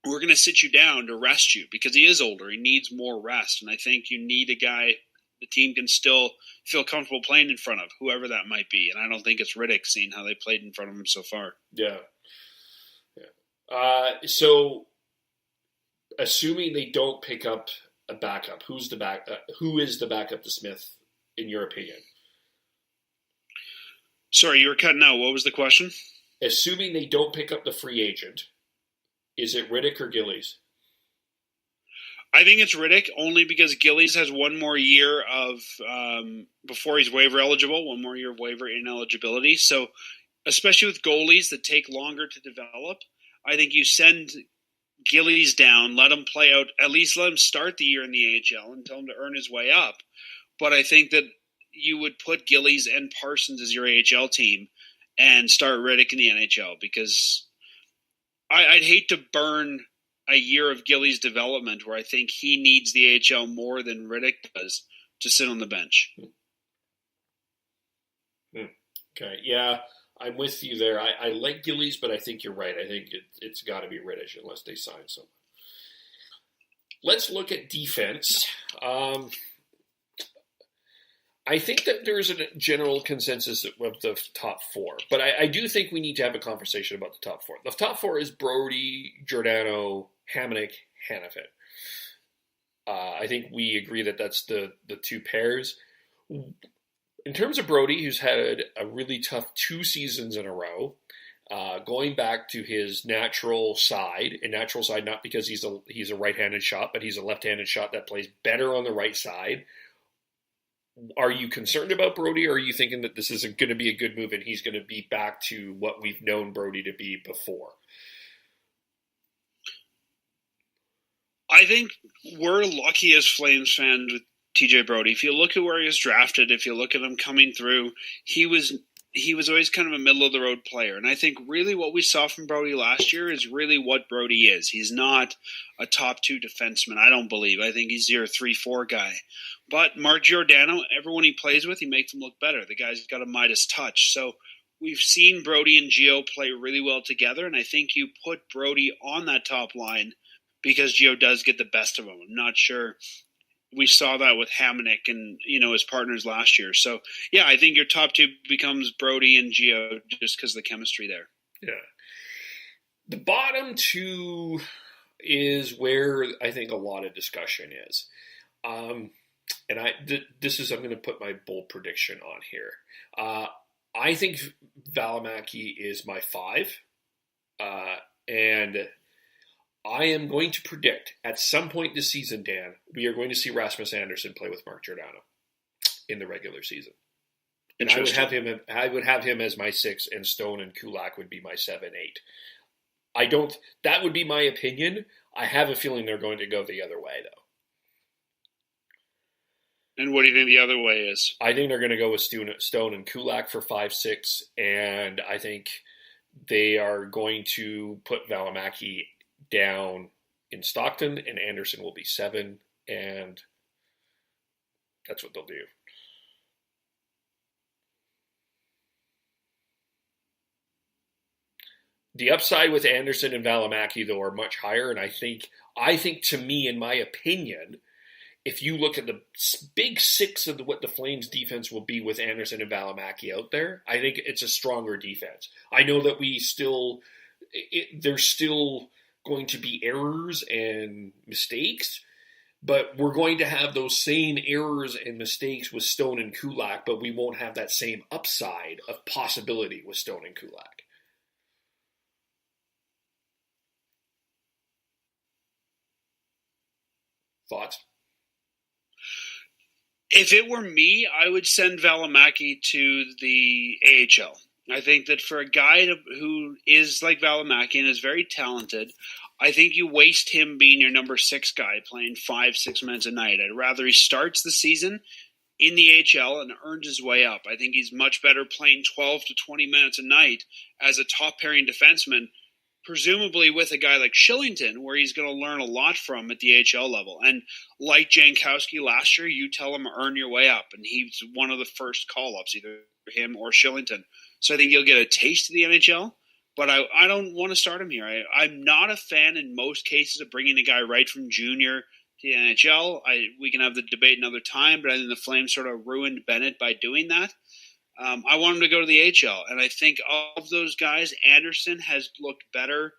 We're going to sit you down to rest you because he is older. He needs more rest. And I think you need a guy the team can still feel comfortable playing in front of, whoever that might be. And I don't think it's Rittich, seeing how they played in front of him so far. Yeah. So, assuming they don't pick up a backup, who is the backup to Smith, in your opinion? Sorry, you were cutting out. What was the question? Assuming they don't pick up the free agent, is it Rittich or Gillies? I think it's Rittich, only because Gillies has one more year of, before he's waiver eligible, one more year of waiver ineligibility. So, especially with goalies that take longer to develop, I think you send Gillies down, let him play out, at least let him start the year in the AHL and tell him to earn his way up. But I think that you would put Gillies and Parsons as your AHL team and start Rittich in the NHL, because I'd hate to burn a year of Gillies' development where I think he needs the AHL more than Rittich does to sit on the bench. Okay, yeah, I'm with you there. I like Gillies, but I think you're right. I think it's got to be Rittich unless they sign someone. Let's look at defense. I think that there's a general consensus of the top four, but I do think we need to have a conversation about the top four. The top four is Brody, Giordano, Hamonic, Hanafin. I think we agree that that's the two pairs. In terms of Brody, who's had a really tough 2 seasons in a row, going back to his natural side, not because he's a right-handed shot, but he's a left-handed shot that plays better on the right side. Are you concerned about Brody, or are you thinking that this isn't going to be a good move and he's going to be back to what we've known Brody to be before? I think we're lucky as Flames fans with TJ Brodie. If you look at where he was drafted, if you look at him coming through, he was always kind of a middle of the road player. And I think really what we saw from Brodie last year is really what Brodie is. He's not a top 2 defenseman, I don't believe. I think he's your 3-4 guy. But Mark Giordano, everyone he plays with, he makes him look better. The guy's got a Midas touch. So we've seen Brodie and Gio play really well together, and I think you put Brodie on that top line because Gio does get the best of him. I'm not sure. We saw that with Hanafin and his partners last year. So yeah, I think your top 2 becomes Brodie and Gio just because of the chemistry there. Yeah, the bottom 2 is where I think a lot of discussion is, and this is I'm going to put my bold prediction on here. I think Valimaki is my 5, and I am going to predict at some point this season, Dan, we are going to see Rasmus Andersson play with Mark Giordano in the regular season. And I would have him as my 6, and Stone and Kulak would be my 7, 8. That would be my opinion. I have a feeling they're going to go the other way, though. And what do you think the other way is? I think they're going to go with Stone and Kulak for 5, 6, and I think they are going to put Valimaki down in Stockton, and Anderson will be 7, and that's what they'll do. The upside with Anderson and Valimaki, though, are much higher, and I think to me, in my opinion, if you look at the big 6 of what the Flames defense will be with Anderson and Valimaki out there, I think it's a stronger defense. I know that there's still going to be errors and mistakes, but we're going to have those same errors and mistakes with Stone and Kulak, but we won't have that same upside of possibility with Stone and Kulak. Thoughts? If it were me, I would send Valimaki to the AHL. I think that for a guy who is like Valimaki and is very talented, I think you waste him being your number 6 guy playing 5-6 minutes a night. I'd rather he starts the season in the AHL and earns his way up. I think he's much better playing 12 to 20 minutes a night as a top pairing defenseman, presumably with a guy like Shillington, where he's going to learn a lot from at the AHL level. And like Jankowski last year, you tell him earn your way up, and he's one of the first call-ups, either him or Shillington. So I think you'll get a taste of the NHL, but I don't want to start him here. I'm not a fan in most cases of bringing a guy right from junior to the NHL. We can have the debate another time, but I think the Flames sort of ruined Bennett by doing that. I want him to go to the AHL, and I think of those guys, Anderson has looked better.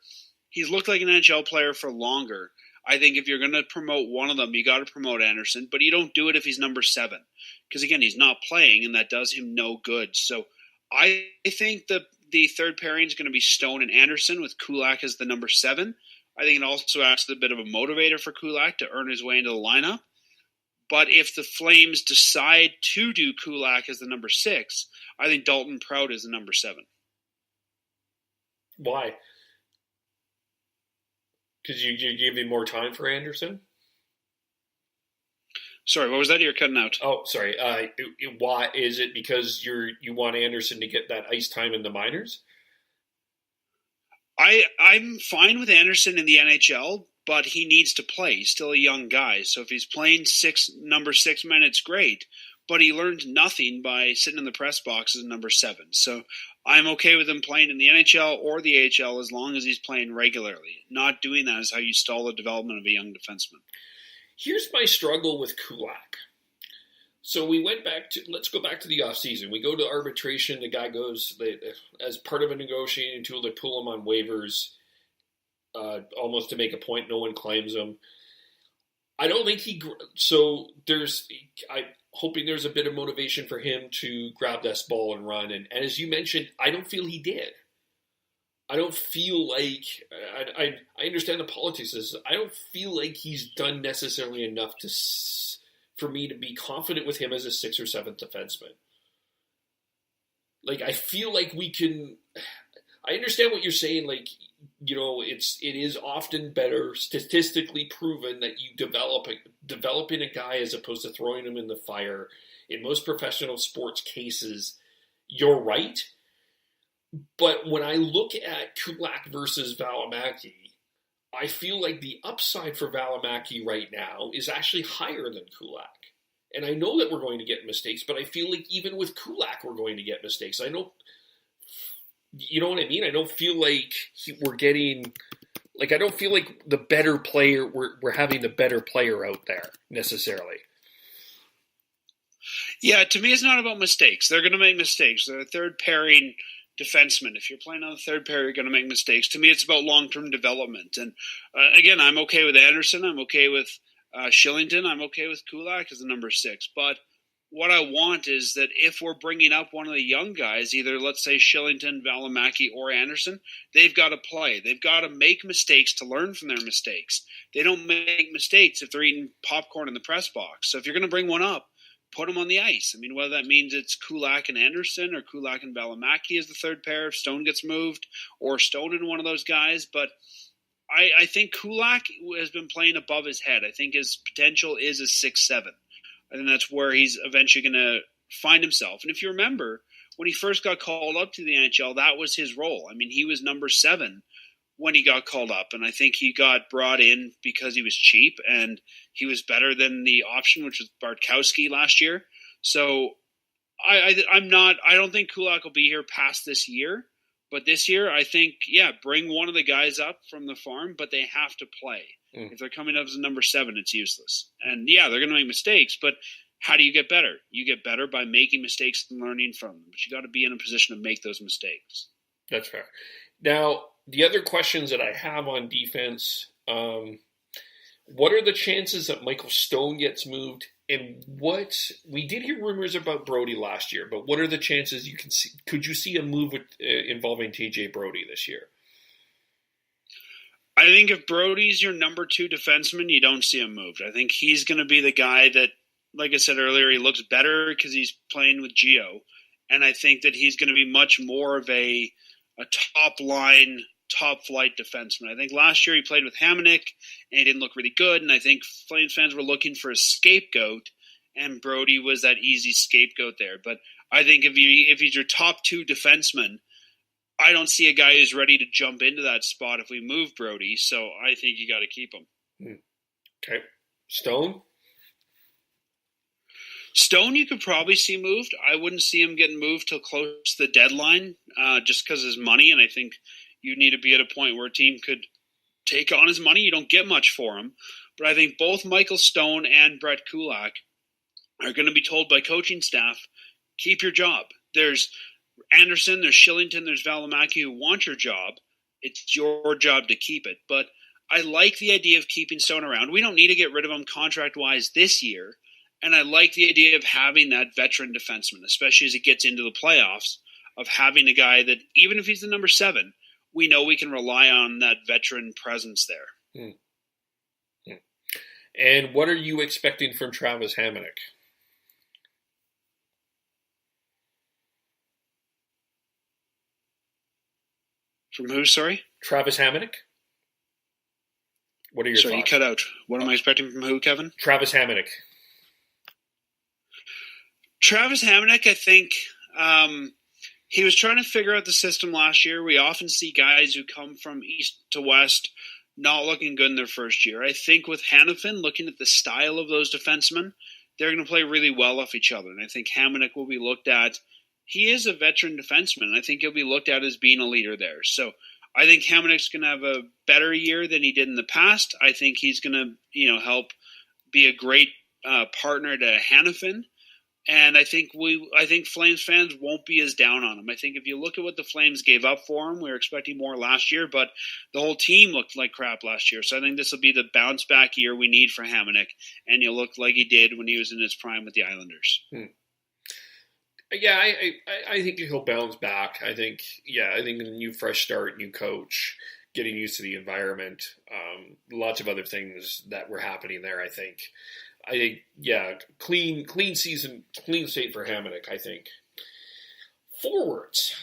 He's looked like an NHL player for longer. I think if you're going to promote one of them, you got to promote Anderson, but you don't do it if he's number 7. Because, again, he's not playing, and that does him no good. So I think the third pairing is going to be Stone and Anderson with Kulak as the number 7. I think it also acts as a bit of a motivator for Kulak to earn his way into the lineup. But if the Flames decide to do Kulak as the number 6, I think Dalton Prout is the number 7. Why? Because you give him more time for Anderson? Sorry, what was that? You're cutting out. Oh, sorry. Why is it because you want Anderson to get that ice time in the minors? I'm fine with Anderson in the NHL, but he needs to play. He's still a young guy, so if he's playing number 6 minutes, great. But he learned nothing by sitting in the press box as number 7. So I'm okay with him playing in the NHL or the AHL as long as he's playing regularly. Not doing that is how you stall the development of a young defenseman. Here's my struggle with Kulak. So let's go back to the offseason. We go to arbitration. The guy goes, as part of a negotiating tool, they pull him on waivers almost to make a point. No one claims him. I don't think I'm hoping there's a bit of motivation for him to grab this ball and run. And as you mentioned, I don't feel he did. I don't feel like, I understand the politics of this. I don't feel like he's done necessarily enough for me to be confident with him as a 6th or 7th defenseman. Like, I feel like we can, I understand what you're saying. Like, it is often better, statistically proven, that you developing a guy as opposed to throwing him in the fire. In most professional sports cases, you're right. But when I look at Kulak versus Valimaki, I feel like the upside for Valimaki right now is actually higher than Kulak. And I know that we're going to get mistakes, but I feel like even with Kulak, we're going to get mistakes. I know, you know what I mean? I don't feel like we're getting, like, I don't feel like the better player, we're having the better player out there necessarily. Yeah, to me, it's not about mistakes. They're going to make mistakes. They're a third pairing defenseman. If you're playing on the third pair, you're going to make mistakes. To me, it's about long-term development. And again, I'm okay with Anderson. I'm okay with Shillington. I'm okay with Kulak as the number 6. But what I want is that if we're bringing up one of the young guys, either let's say Shillington, Valimaki, or Anderson, they've got to play. They've got to make mistakes to learn from their mistakes. They don't make mistakes if they're eating popcorn in the press box. So if you're going to bring one up, put them on the ice. I mean, whether that means it's Kulak and Anderson or Kulak and Valimaki as the third pair if Stone gets moved, or Stone and one of those guys. But I think Kulak has been playing above his head. I think his potential is a 6-7. I think that's where he's eventually going to find himself. And if you remember, when he first got called up to the NHL, that was his role. I mean, he was number 7 when he got called up. And I think he got brought in because he was cheap and he was better than the option, which was Bartkowski last year. So I don't think Kulak will be here past this year. But this year, I think, bring one of the guys up from the farm, but they have to play. If they're coming up as a number 7, it's useless. And they're going to make mistakes, but how do you get better? You get better by making mistakes and learning from them. But you got to be in a position to make those mistakes. That's fair. Now, the other questions that I have on defense, what are the chances that Michael Stone gets moved? And we did hear rumors about Brody last year, but what are the chances you can see? Could you see a move involving TJ Brody this year? I think if Brody's your number 2 defenseman, you don't see him moved. I think he's going to be the guy that, like I said earlier, he looks better because he's playing with Gio. And I think that he's going to be much more of a top-line, top-flight defenseman. I think last year he played with Hamonic, and he didn't look really good. And I think Flames fans were looking for a scapegoat, and Brody was that easy scapegoat there. But I think if he's your top 2 defenseman, I don't see a guy who's ready to jump into that spot if we move Brody. So I think you got to keep him. Okay. Stone? Stone, you could probably see moved. I wouldn't see him getting moved till close to the deadline, just because of his money. And I think you need to be at a point where a team could take on his money. You don't get much for him. But I think both Michael Stone and Brett Kulak are going to be told by coaching staff, keep your job. There's Anderson, there's Shillington, there's Valimaki who want your job. It's your job to keep it. But I like the idea of keeping Stone around. We don't need to get rid of him contract-wise this year. And I like the idea of having that veteran defenseman, especially as it gets into the playoffs, of having a guy that, even if he's the number 7, we know we can rely on that veteran presence there. And what are you expecting from Travis Hamonic? From who, sorry? Travis Hamonic. What are your thoughts? Sorry, you cut out. What am I expecting from who, Kevin? Travis Hamonic. Travis Hamonic, I think he was trying to figure out the system last year. We often see guys who come from east to west not looking good in their first year. I think with Hanafin, looking at the style of those defensemen, they're going to play really well off each other. And I think Hamonic will be looked at. He is a veteran defenseman, and I think he'll be looked at as being a leader there. So I think Hamonic's going to have a better year than he did in the past. I think he's going to, help be a great partner to Hanafin. And I think Flames fans won't be as down on him. I think if you look at what the Flames gave up for him, we were expecting more last year, but the whole team looked like crap last year. So I think this will be the bounce back year we need for Hamonic, and he'll look like he did when he was in his prime with the Islanders. Yeah, I think he'll bounce back. I think a new fresh start, new coach, getting used to the environment, lots of other things that were happening there, I think, clean season, clean slate for Hamonic, I think. Forwards.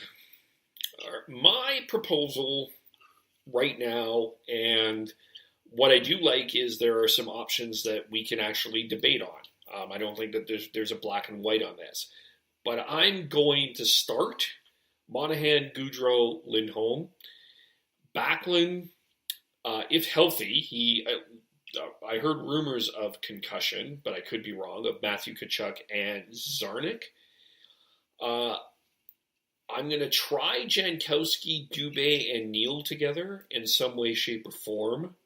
My proposal right now, and what I do like is there are some options that we can actually debate on. I don't think that there's a black and white on this. But I'm going to start Monahan, Goudreau, Lindholm. Backlund, if healthy, I heard rumors of concussion, but I could be wrong, of Matthew Tkachuk and Czarnik. I'm going to try Jankowski, Dubé, and Neal together in some way, shape, or form.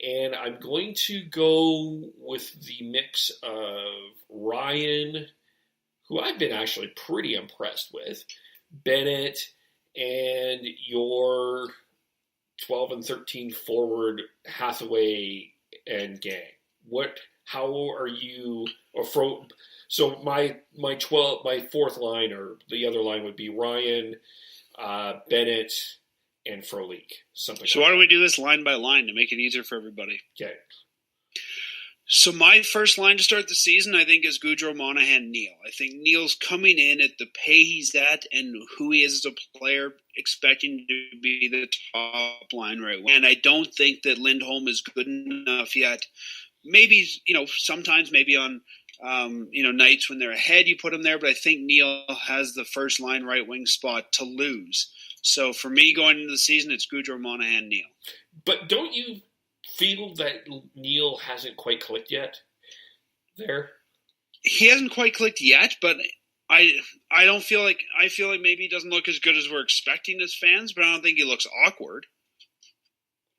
And I'm going to go with the mix of Ryan, who I've been actually pretty impressed with, Bennett, and your 12 and 13 forward Hathaway and gang. How are you? So my fourth line, or the other line, would be Ryan, Bennett, and Ferlund. Something. So why don't we do this line by line to make it easier for everybody? Okay. So my first line to start the season, I think, is Goudreau, Monahan, Neal. I think Neal's coming in at the pay he's at and who he is as a player, expecting to be the top line right away. And I don't think that Lindholm is good enough yet. Maybe, sometimes maybe on, nights when they're ahead, you put him there. But I think Neal has the first line right wing spot to lose. So for me, going into the season, it's Goudreau, Monahan, Neal. But don't you feel that Neal hasn't quite clicked yet there? He hasn't quite clicked yet, but I don't feel like maybe he doesn't look as good as we're expecting as fans, but I don't think he looks awkward.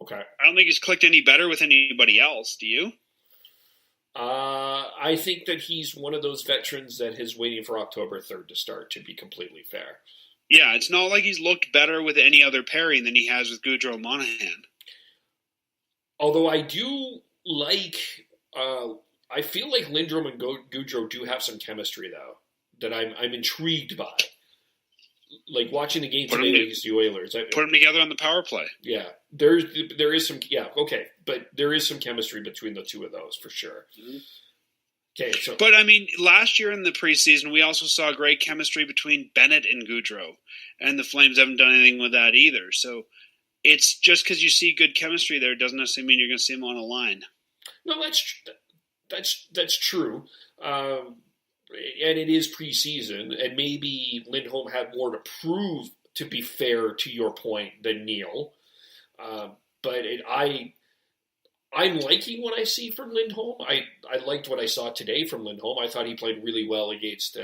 Okay. I don't think he's clicked any better with anybody else. Do you? I think that he's one of those veterans that is waiting for October 3rd to start, to be completely fair. Yeah, it's not like he's looked better with any other pairing than he has with Goudreau, Monahan. Although I do like, I feel like Lindholm and Goudreau do have some chemistry, though, that I'm intrigued by. Like watching the game today against the Oilers. Put them together on the power play. Yeah, there is some, okay, but there is some chemistry between the two of those for sure. Mm-hmm. Okay, so. But I mean, last year in the preseason, we also saw great chemistry between Bennett and Goudreau, and the Flames haven't done anything with that either. So. It's just because you see good chemistry there doesn't necessarily mean you're going to see them on a line. No, that's true, and it is preseason, and maybe Lindholm had more to prove. To be fair to your point, than Neal, but I'm liking what I see from Lindholm. I liked what I saw today from Lindholm. I thought he played really well against.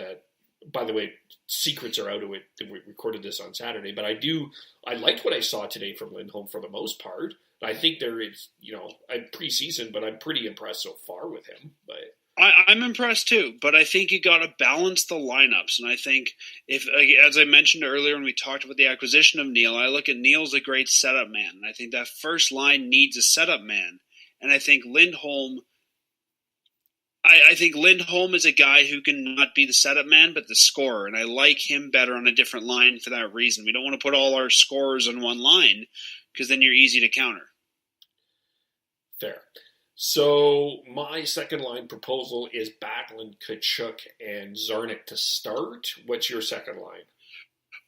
By the way, secrets are out of it. We recorded this on Saturday, but I liked what I saw today from Lindholm for the most part. I think there is, I'm preseason, but I'm pretty impressed so far with him. But I'm impressed too, but I think you got to balance the lineups. And I think if, as I mentioned earlier when we talked about the acquisition of Neal, I look at Neal as a great setup man. And I think that first line needs a setup man. And I think Lindholm is a guy who can not be the setup man, but the scorer. And I like him better on a different line for that reason. We don't want to put all our scorers on one line because then you're easy to counter. Fair. So my second line proposal is Backlund, Tkachuk, and Czarnik to start. What's your second line?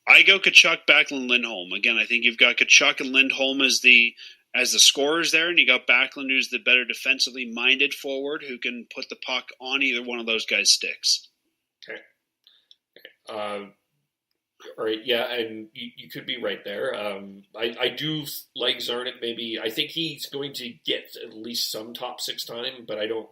I go Tkachuk, Backlund, Lindholm. Again, I think you've got Tkachuk and Lindholm as the scorers there, and you got Backlund, who's the better defensively minded forward who can put the puck on either one of those guys' sticks. Okay. All right, yeah, and you could be right there. I do like Czarnik. Maybe I think he's going to get at least some top six time, but I don't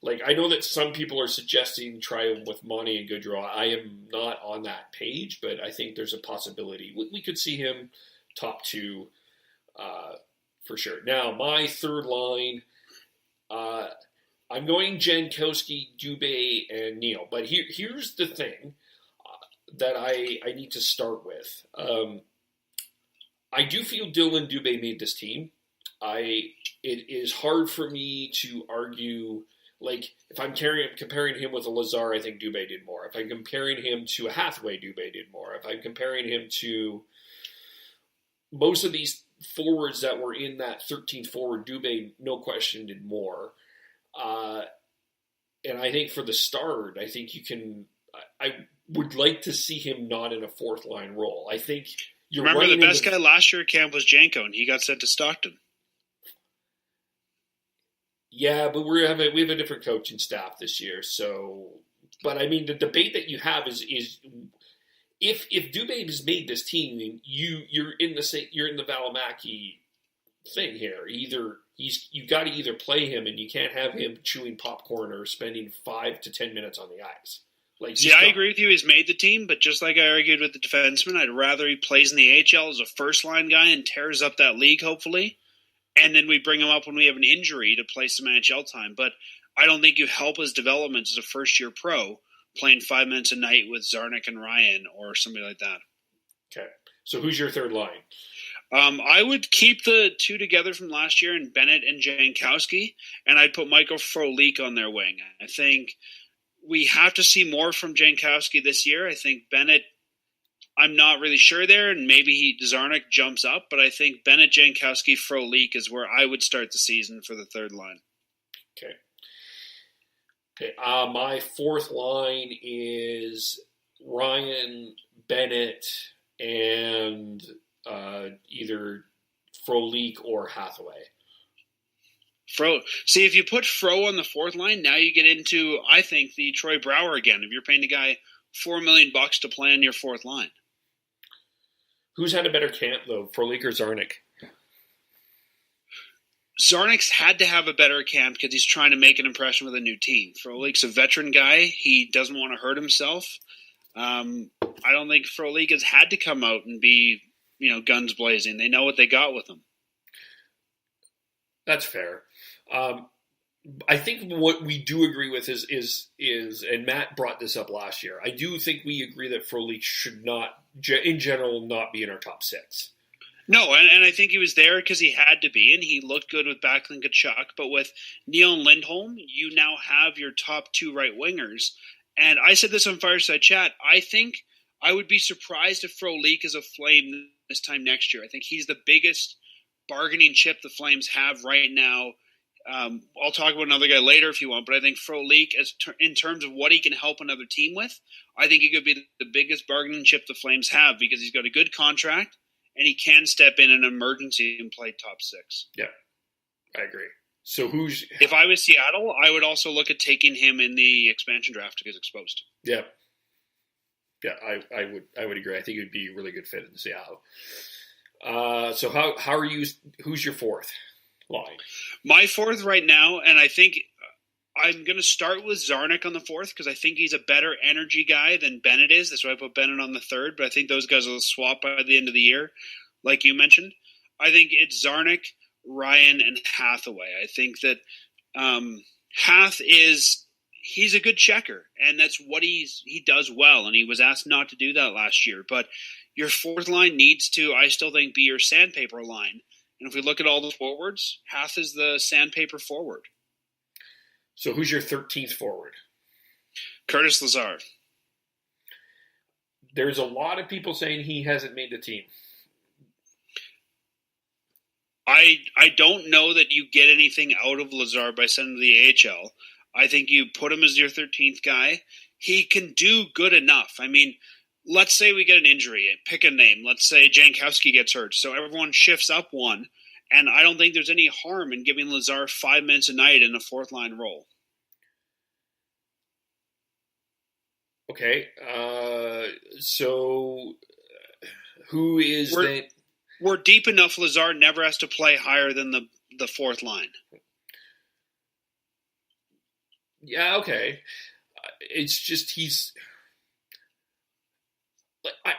like. I know that some people are suggesting try him with Monty and Goudreau. I am not on that page, but I think there's a possibility we could see him top two. For sure. Now, my third line, I'm going Jankowski, Dubé, and Neal. But here's the thing that I need to start with. I do feel Dylan Dubé made this team. It is hard for me to argue, like, if I'm comparing him with a Lazar, I think Dubé did more. If I'm comparing him to a Hathaway, Dubé did more. If I'm comparing him to most of these forwards that were in that 13th forward, Dubé, no question, did more. And I think for the start, I think I would like to see him not in a fourth line role. I think Remember, the best guy last year at camp was Janko, and he got sent to Stockton. Yeah, but we have a different coaching staff this year. So, but I mean, the debate that you have is if Dubé has made this team, you're in the Valimaki thing here. Either you got to either play him, and you can't have him chewing popcorn or spending 5 to 10 minutes on the ice. I agree with you. He's made the team, but just like I argued with the defenseman, I'd rather he plays in the AHL as a first-line guy and tears up that league, hopefully, and then we bring him up when we have an injury to play some NHL time. But I don't think you help his development as a first-year pro playing 5 minutes a night with Czarnik and Ryan or somebody like that. Okay. So who's your third line? I would keep the two together from last year in Bennett and Jankowski, and I'd put Michael Ferlund on their wing. I think we have to see more from Jankowski this year. I think Bennett, I'm not really sure there, and maybe Czarnik jumps up, but I think Bennett, Jankowski, Ferlund is where I would start the season for the third line. Okay. My fourth line is Ryan, Bennett, and either Frolik or Hathaway. See, if you put Fro on the fourth line, now you get into, I think, the Troy Brouwer again. If you're paying a guy $4 million to play on your fourth line. Who's had a better camp, though, Frolik or Czarnik? Czarnik's had to have a better camp because he's trying to make an impression with a new team. Frolik's a veteran guy. He doesn't want to hurt himself. I don't think Frolik has had to come out and be, guns blazing. They know what they got with him. That's fair. I think what we do agree with is, and Matt brought this up last year, I do think we agree that Frolik should not, in general, not be in our top six. No, and I think he was there because he had to be, and he looked good with Backlund Kachuk. But with Neal and Lindholm, you now have your top two right wingers. And I said this on Fireside Chat. I think I would be surprised if Frolik is a Flame this time next year. I think he's the biggest bargaining chip the Flames have right now. I'll talk about another guy later if you want, but I think Frolik, in terms of what he can help another team with, I think he could be the biggest bargaining chip the Flames have because he's got a good contract and he can step in an emergency and play top six. Yeah, I agree. So if I was Seattle, I would also look at taking him in the expansion draft to get exposed. Yeah. Yeah, I would agree. I think it would be a really good fit in Seattle. So how are you? Who's your fourth line? My fourth right now, and I think I'm going to start with Czarnik on the fourth because I think he's a better energy guy than Bennett is. That's why I put Bennett on the third. But I think those guys will swap by the end of the year, like you mentioned. I think it's Czarnik, Ryan, and Hathaway. I think that he's a good checker, and that's what he does well. And he was asked not to do that last year, but your fourth line needs to, I still think, be your sandpaper line. And if we look at all the forwards, Hath is the sandpaper forward. So who's your 13th forward? Curtis Lazar. There's a lot of people saying he hasn't made the team. I don't know that you get anything out of Lazar by sending him to the AHL. I think you put him as your 13th guy. He can do good enough. I mean, let's say we get an injury. Pick a name. Let's say Jankowski gets hurt. So everyone shifts up one. And I don't think there's any harm in giving Lazar 5 minutes a night in a fourth line role. Okay. So who is that? We're deep enough. Lazar never has to play higher than the fourth line. Yeah, okay. It's just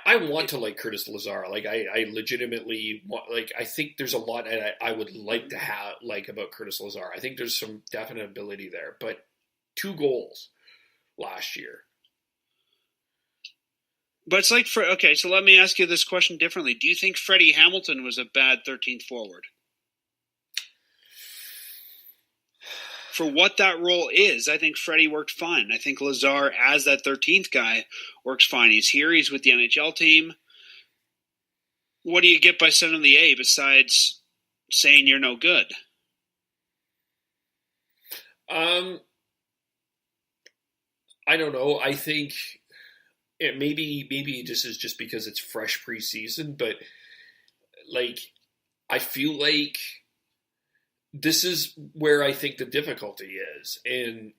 I want to like Curtis Lazar. Like I legitimately want. Like I think there's a lot I would like to have about Curtis Lazar. I think there's some definite ability there, but 2 goals last year. But it's like okay. So let me ask you this question differently. Do you think Freddie Hamilton was a bad 13th forward? For what that role is, I think Freddie worked fine. I think Lazar, as that 13th guy, works fine. He's here. He's with the NHL team. What do you get by sending the A besides saying you're no good? I don't know. I think maybe this is just because it's fresh preseason, but like I feel like this is where I think the difficulty is, and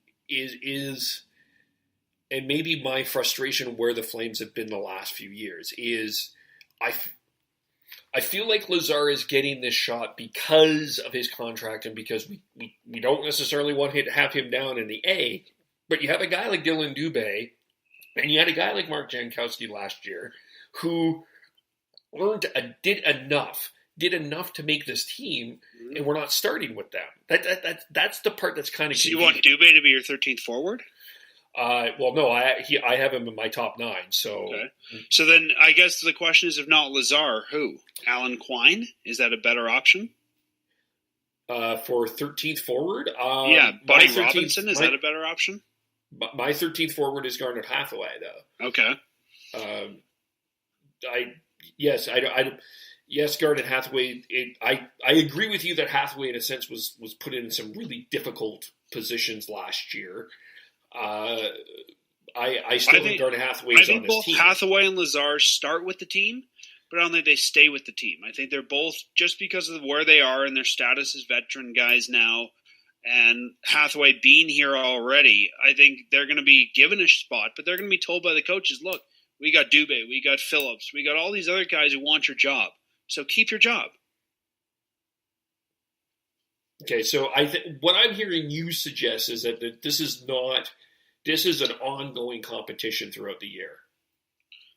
and maybe my frustration where the Flames have been the last few years is I feel like Lazar is getting this shot because of his contract and because we don't necessarily want to have him down in the A, but you have a guy like Dylan Dubé and you had a guy like Mark Jankowski last year who did enough to make this team, and we're not starting with them. That's the part that's kind of. So you want Dubé to be your 13th forward? Well, no, I have him in my top 9. So, okay. So then I guess the question is, if not Lazar, who? Alan Quine? Is that a better option? For 13th forward? Yeah, Buddy Robinson, is that a better option? My 13th forward is Garnet Hathaway, though. Okay. Yes, Garnet Hathaway. I agree with you that Hathaway, in a sense, was put in some really difficult positions last year. I still think Garnet Hathaway is on this team. I think both Hathaway and Lazar start with the team, but I don't think they stay with the team. I think they're both, just because of where they are and their status as veteran guys now, and Hathaway being here already, I think they're going to be given a spot, but they're going to be told by the coaches, look, we got Dubé, we got Phillips, we got all these other guys who want your job, so keep your job. Okay, so what I'm hearing you suggest is that this is an ongoing competition throughout the year.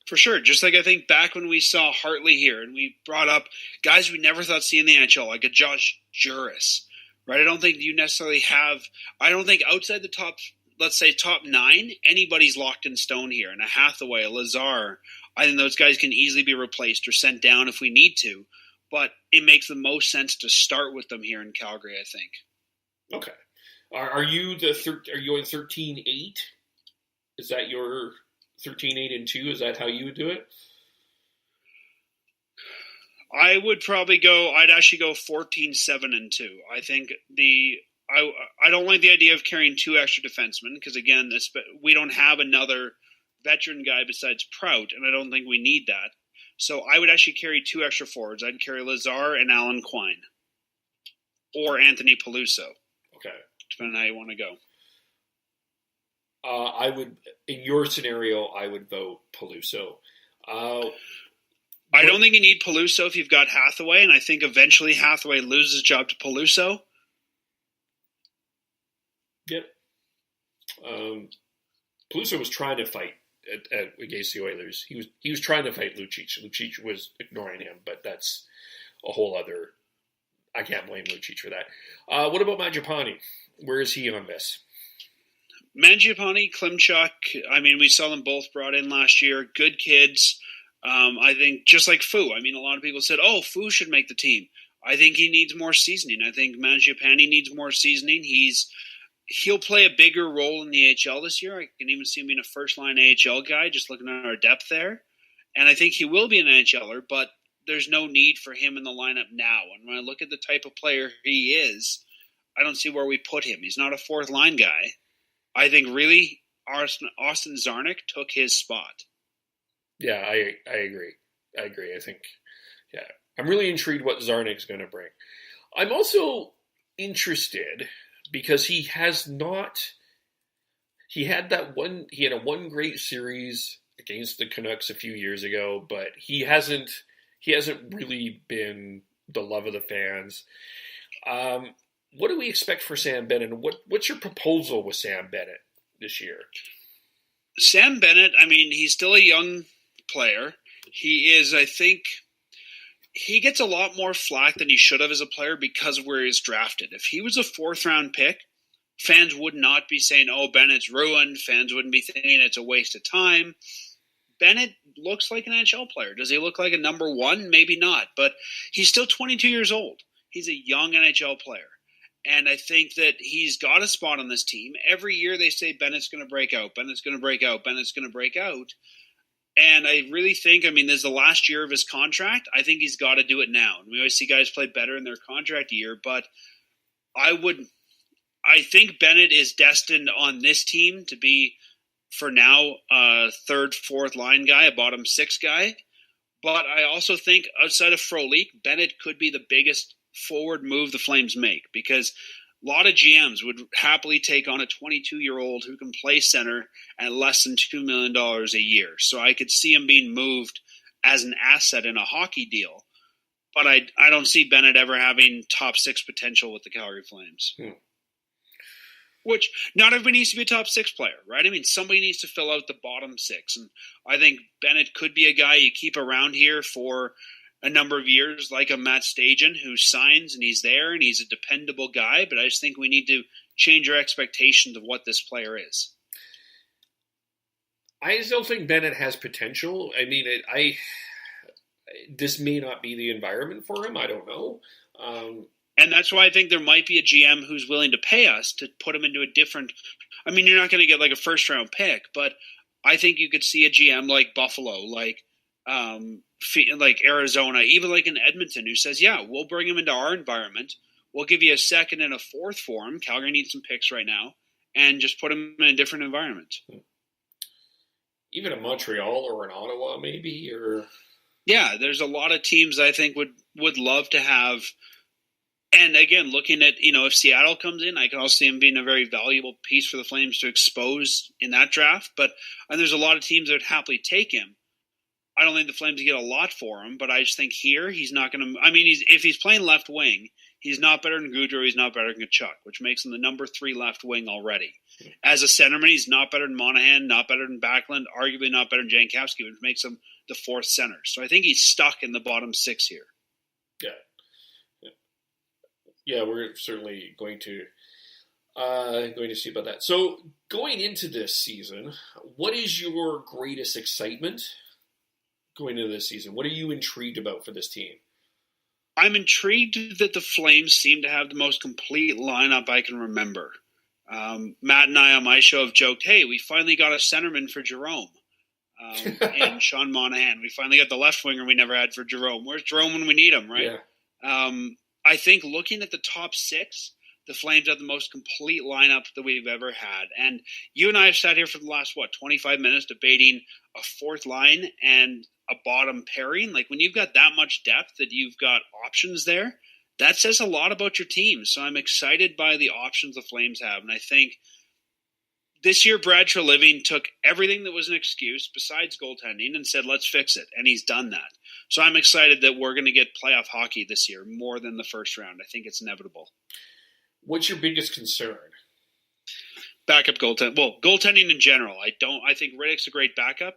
For sure. Just like I think back when we saw Hartley here and we brought up guys we never thought see in the NHL, like a Josh Juris, right? I don't think outside the top, let's say top 9, anybody's locked in stone here. And a Hathaway, a Lazar, I think those guys can easily be replaced or sent down if we need to. But it makes the most sense to start with them here in Calgary, I think. Okay. Are you going 13-8? Is that your 13-8-2? Is that how you would do it? I'd actually go 14-7-2. I think I don't like the idea of carrying 2 extra defensemen because, again, we don't have another veteran guy besides Prout, and I don't think we need that. So I would actually carry 2 extra forwards. I'd carry Lazar and Alan Quine. Or Anthony Peluso. Okay. Depending on how you want to go. I would, in your scenario, I would vote Peluso. I don't think you need Peluso if you've got Hathaway, and I think eventually Hathaway loses his job to Peluso. Yep. Peluso was trying to fight against the Oilers. He was trying to fight Lucic. Lucic was ignoring him, but that's a whole other. I can't blame Lucic for that. What about Mangiapane? Where is he on this? Mangiapane, Klimchuk, I mean, we saw them both brought in last year. Good kids. I think just like Fu. I mean, a lot of people said, oh, Fu should make the team. I think he needs more seasoning. I think Mangiapane needs more seasoning. He'll play a bigger role in the AHL this year. I can even see him being a first-line AHL guy, just looking at our depth there. And I think he will be an AHLer, but there's no need for him in the lineup now. And when I look at the type of player he is, I don't see where we put him. He's not a fourth-line guy. I think really Austin Czarnik took his spot. Yeah, I agree. I think, yeah. I'm really intrigued what Czarnik's going to bring. I'm also interested because he had a one great series against the Canucks a few years ago, but he hasn't really been the love of the fans. What do we expect for Sam Bennett? What's your proposal with Sam Bennett this year? Sam Bennett, I mean, he's still a young player. He is, I think, he gets a lot more flack than he should have as a player because of where he's drafted. If he was a 4th-round pick, fans would not be saying, oh, Bennett's ruined. Fans wouldn't be thinking it's a waste of time. Bennett looks like an NHL player. Does he look like a number 1? Maybe not, but he's still 22 years old. He's a young NHL player. And I think that he's got a spot on this team. Every year they say Bennett's going to break out, Bennett's going to break out, Bennett's going to break out. And I really think, I mean, this is the last year of his contract. I think he's got to do it now. And we always see guys play better in their contract year, but I think Bennett is destined on this team to be for now, a third, fourth line guy, a bottom six guy. But I also think outside of Ferlund, Bennett could be the biggest forward move the Flames make, because a lot of GMs would happily take on a 22-year-old who can play center at less than $2 million a year. So I could see him being moved as an asset in a hockey deal. But I don't see Bennett ever having top six potential with the Calgary Flames. Which, not everybody needs to be a top six player, right? I mean, somebody needs to fill out the bottom six. And I think Bennett could be a guy you keep around here for a number of years, like a Matt Stajan, who signs and he's there and he's a dependable guy. But I just think we need to change our expectations of what this player is. I still think Bennett has potential. I mean, this may not be the environment for him. I don't know. And that's why I think there might be a GM who's willing to pay us to put him into a different – I mean, you're not going to get like a first-round pick, but I think you could see a GM like Buffalo, like Arizona, even like in Edmonton, who says, yeah, we'll bring him into our environment. We'll give you a second and a fourth for him. Calgary needs some picks right now, and just put him in a different environment. Even a Montreal or an Ottawa maybe, or – Yeah, there's a lot of teams I think would love to have – and again, looking at, if Seattle comes in, I can also see him being a very valuable piece for the Flames to expose in that draft. And there's a lot of teams that would happily take him. I don't think the Flames get a lot for him, but I just think here he's not going to – I mean, if he's playing left wing, he's not better than Gaudreau, he's not better than Tkachuk, which makes him the number 3 left wing already. As a centerman, he's not better than Monahan, not better than Backlund, arguably not better than Jankowski, which makes him the 4th center. So I think he's stuck in the bottom 6 here. Yeah, we're certainly going to see about that. So going into this season, what is your greatest excitement going into this season? What are you intrigued about for this team? I'm intrigued that the Flames seem to have the most complete lineup I can remember. Matt and I on my show have joked, hey, we finally got a centerman for Jerome. And Sean Monahan. We finally got the left winger we never had for Jerome. Where's Jerome when we need him, right? Yeah. I think looking at the top 6, the Flames have the most complete lineup that we've ever had. And you and I have sat here for the last, 25 minutes debating a 4th line and a bottom pairing. Like, when you've got that much depth that you've got options there, that says a lot about your team. So I'm excited by the options the Flames have. And I think this year Brad Treliving took everything that was an excuse besides goaltending and said, let's fix it. And he's done that. So I'm excited that we're going to get playoff hockey this year more than the first round. I think it's inevitable. What's your biggest concern? Backup goaltending. Well, goaltending in general. I think Riddick's a great backup.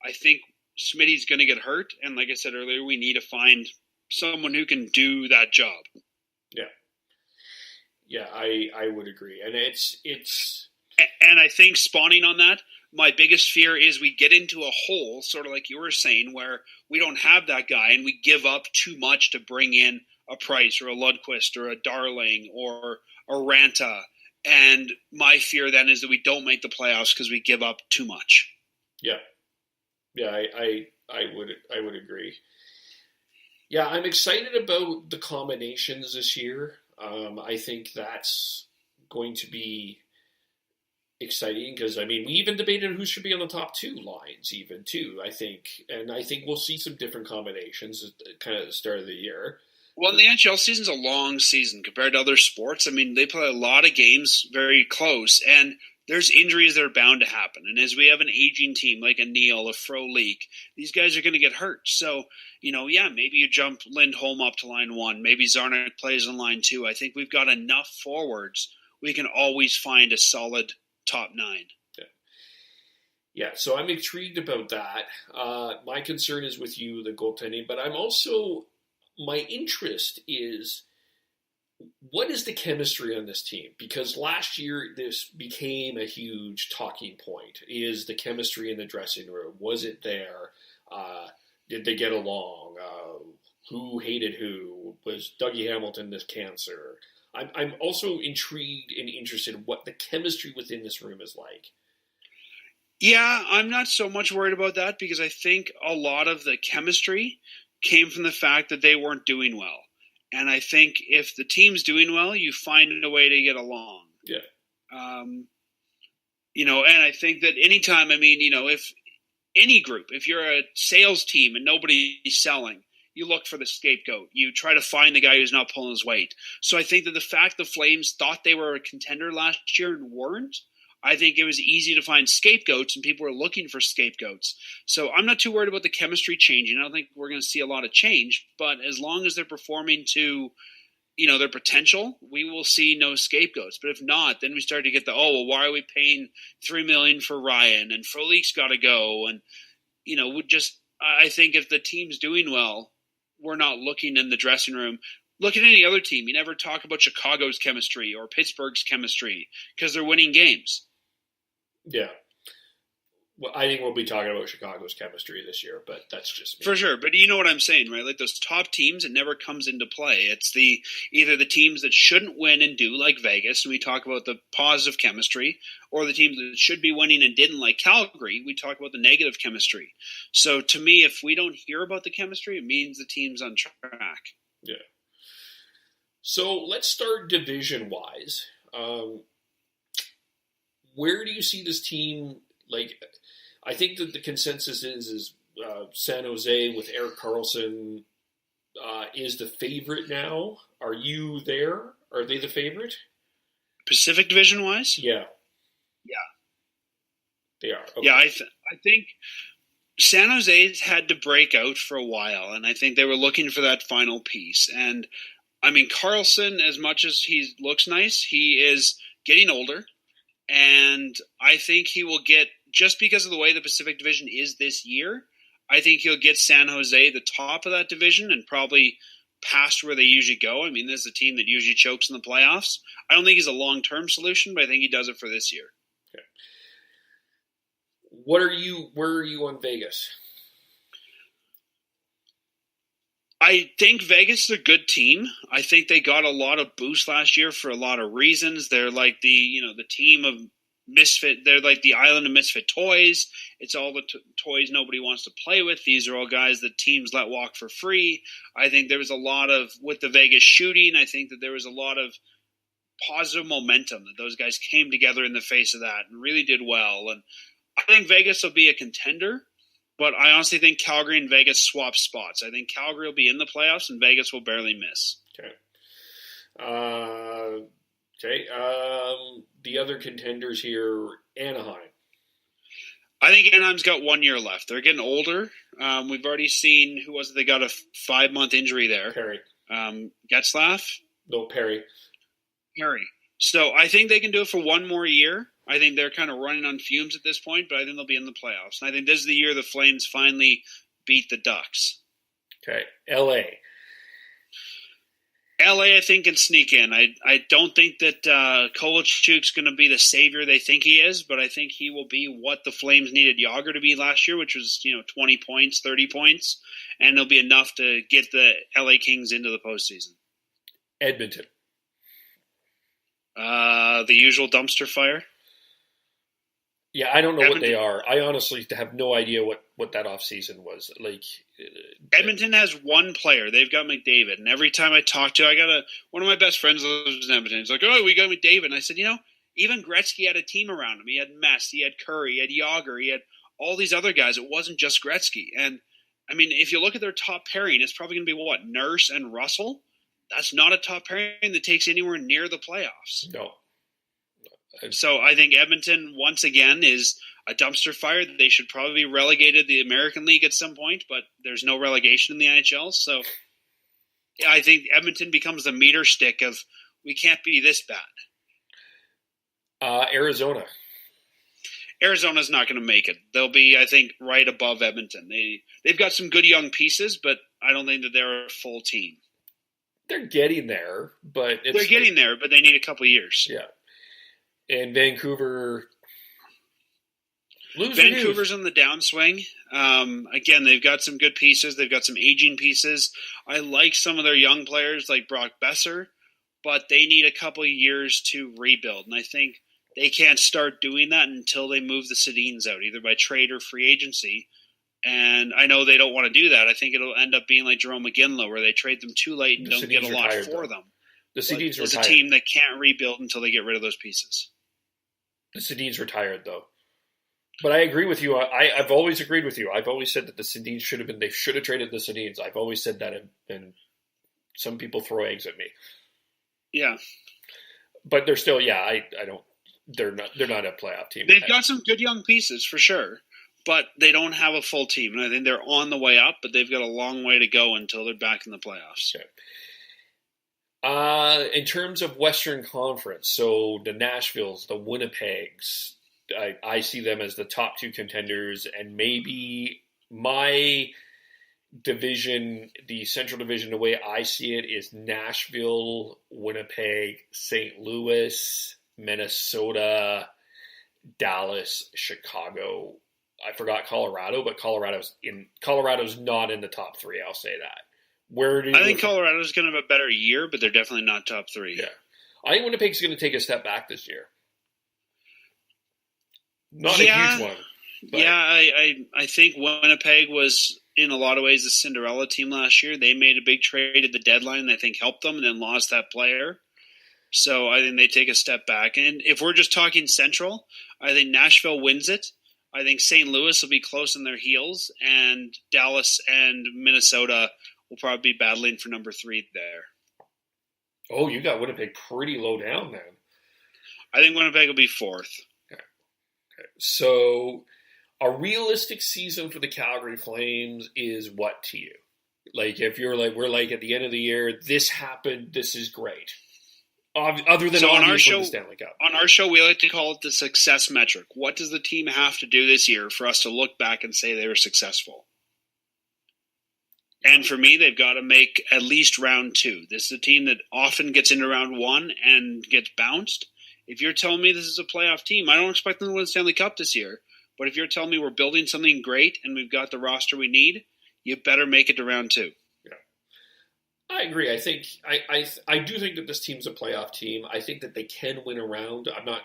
I think Smitty's going to get hurt. And like I said earlier, we need to find someone who can do that job. Yeah. Yeah, I would agree. And it's and I think spawning on that, my biggest fear is we get into a hole, sort of like you were saying, where we don't have that guy and we give up too much to bring in a Price or a Lundqvist or a Darling or a Ranta. And my fear then is that we don't make the playoffs because we give up too much. Yeah. Yeah, I would agree. Yeah, I'm excited about the combinations this year. I think that's going to be exciting because, I mean, we even debated who should be on the top 2 lines even too, I think. And I think we'll see some different combinations kind of at the start of the year. Well, the NHL season's a long season compared to other sports. I mean, they play a lot of games very close, and there's injuries that are bound to happen. And as we have an aging team like a Neal, a Ferlund, these guys are going to get hurt. So, maybe you jump Lindholm up to line 1. Maybe Czarnik plays on line 2. I think we've got enough forwards. We can always find a solid top 9. Yeah, so I'm intrigued about that. My concern is with you, the goaltending, but I'm also, my interest is, what is the chemistry on this team? Because last year this became a huge talking point. Is the chemistry in the dressing room? Was it there? Did they get along? Who hated who? Was Dougie Hamilton this cancer? I'm also intrigued and interested in what the chemistry within this room is like. Yeah, I'm not so much worried about that because I think a lot of the chemistry came from the fact that they weren't doing well. And I think if the team's doing well, you find a way to get along. Yeah. And I think that anytime, if any group, if you're a sales team and nobody's selling, you look for the scapegoat. You try to find the guy who's not pulling his weight. So I think that the fact the Flames thought they were a contender last year and weren't, I think it was easy to find scapegoats, and people were looking for scapegoats. So I'm not too worried about the chemistry changing. I don't think we're going to see a lot of change, but as long as they're performing to their potential, we will see no scapegoats. But if not, then we start to get why are we paying $3 million for Ryan, and Frolique's got to go, and I think if the team's doing well, we're not looking in the dressing room. Look at any other team. You never talk about Chicago's chemistry or Pittsburgh's chemistry because they're winning games. Yeah. Well, I think we'll be talking about Chicago's chemistry this year, but that's just me. For sure. But you know what I'm saying, right? Like those top teams, it never comes into play. It's either the teams that shouldn't win and do, like Vegas, and we talk about the positive chemistry, or the teams that should be winning and didn't, like Calgary, we talk about the negative chemistry. So to me, if we don't hear about the chemistry, it means the team's on track. Yeah. So let's start division-wise. Where do you see this team? I think that the consensus is San Jose with Erik Karlsson is the favorite now. Are you there? Are they the favorite? Pacific Division-wise? Yeah. Yeah. They are. Okay. Yeah, I think San Jose's had to break out for a while, and I think they were looking for that final piece. And, Karlsson, as much as he looks nice, he is getting older. And I think he will get, just because of the way the Pacific Division is this year, I think he'll get San Jose the top of that division and probably past where they usually go. This is a team that usually chokes in the playoffs. I don't think he's a long-term solution, but I think he does it for this year. Okay. Where are you on Vegas? I think Vegas is a good team. I think they got a lot of boost last year for a lot of reasons. They're like the team of misfit. They're like the island of misfit toys. It's all the toys nobody wants to play with. These are all guys that teams let walk for free. I think there was a lot of, with the Vegas shooting, I think that there was a lot of positive momentum that those guys came together in the face of that and really did well. And I think Vegas will be a contender. But I honestly think Calgary and Vegas swap spots. I think Calgary will be in the playoffs and Vegas will barely miss. Okay. The other contenders here, Anaheim. I think Anaheim's got 1 year left. They're getting older. We've already seen, who was it? They got a 5-month injury there. Perry. Getzlaff? No, Perry. Perry. So I think they can do it for 1 more year. I think they're kind of running on fumes at this point, but I think they'll be in the playoffs. And I think this is the year the Flames finally beat the Ducks. Okay. LA, I think, can sneak in. I don't think that Kovalchuk's going to be the savior they think he is, but I think he will be what the Flames needed Yager to be last year, which was 20 points, 30 points, and it'll be enough to get the LA Kings into the postseason. Edmonton. The usual dumpster fire. Yeah, I don't know what they are. I honestly have no idea what that offseason was. Edmonton has one player. They've got McDavid. And every time I talk to, one of my best friends lives in Edmonton. He's like, we got McDavid. And I said, even Gretzky had a team around him. He had Mess, he had Curry, he had Yager, he had all these other guys. It wasn't just Gretzky. And, if you look at their top pairing, it's probably going to be, Nurse and Russell? That's not a top pairing that takes anywhere near the playoffs. No. So I think Edmonton, once again, is a dumpster fire. They should probably be relegated to the American League at some point, but there's no relegation in the NHL. So I think Edmonton becomes the meter stick of, we can't be this bad. Arizona. Arizona's not going to make it. They'll be, I think, right above Edmonton. They've got some good young pieces, but I don't think that they're a full team. They're getting there, but they need a couple of years. Yeah. And Vancouver's on the downswing. Again, they've got some good pieces. They've got some aging pieces. I like some of their young players like Brock Besser, but they need a couple of years to rebuild. And I think they can't start doing that until they move the Sedins out, either by trade or free agency. And I know they don't want to do that. I think it'll end up being like Jerome McGinley, where they trade them too late and don't get a lot for them. The Sedins is a team that can't rebuild until they get rid of those pieces. The Sedin's retired, though. But I agree with you. I've always agreed with you. I've always said that the Sedins they should have traded the Sedins. I've always said that, and some people throw eggs at me. Yeah. But they're still, I don't, they're not a playoff team. They've got some good young pieces, for sure. But they don't have a full team. And I think they're on the way up, but they've got a long way to go until they're back in the playoffs. Okay. In terms of Western Conference, so the Nashvilles, the Winnipegs, I see them as the top two contenders, and maybe my division, the Central Division, the way I see it is Nashville, Winnipeg, St. Louis, Minnesota, Dallas, Chicago. I forgot Colorado, but Colorado's not in the top three. I'll say that. I think Colorado's going to have a better year, but they're definitely not top three. Yeah, I think Winnipeg's going to take a step back this year. Not a huge one. But. Yeah, I think Winnipeg was, in a lot of ways, the Cinderella team last year. They made a big trade at the deadline that I think helped them and then lost that player. So I think they take a step back. And if we're just talking Central, I think Nashville wins it. I think St. Louis will be close on their heels, and Dallas and Minnesota will probably be battling for number 3 there. Oh, you got Winnipeg pretty low down then. I think Winnipeg will be 4th. Okay. So a realistic season for the Calgary Flames is what to you? Like, if you're like, we're like at the end of the year, this happened, this is great. Other than on our show, the Stanley Cup. On our show, we like to call it the success metric. What does the team have to do this year for us to look back and say they were successful? And for me, they've got to make at least round 2. This is a team that often gets into round 1 and gets bounced. If you're telling me this is a playoff team, I don't expect them to win the Stanley Cup this year. But if you're telling me we're building something great and we've got the roster we need, you better make it to round 2. I agree. I think I do think that this team's a playoff team. I think that they can win a round. I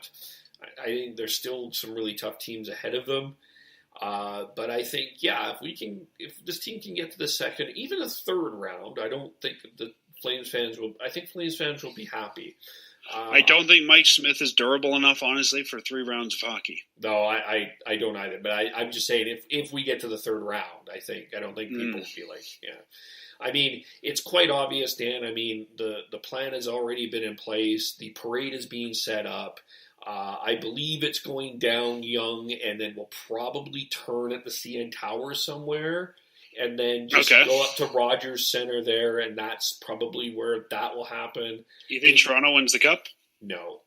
think there's still some really tough teams ahead of them. But I think, if this team can get to the second, even a third round, I don't think the Flames fans will. I think Flames fans will be happy. I don't think Mike Smith is durable enough, honestly, for 3 rounds of hockey. No, I don't either. But I'm just saying, if we get to the third round, I don't think people will be like, I mean, it's quite obvious, Dan. I mean, the plan has already been in place. The parade is being set up. I believe it's going down Yonge, and then we'll probably turn at the CN Tower somewhere, and then just go up to Rogers Center there, and that's probably where that will happen. You think Toronto wins the Cup? No,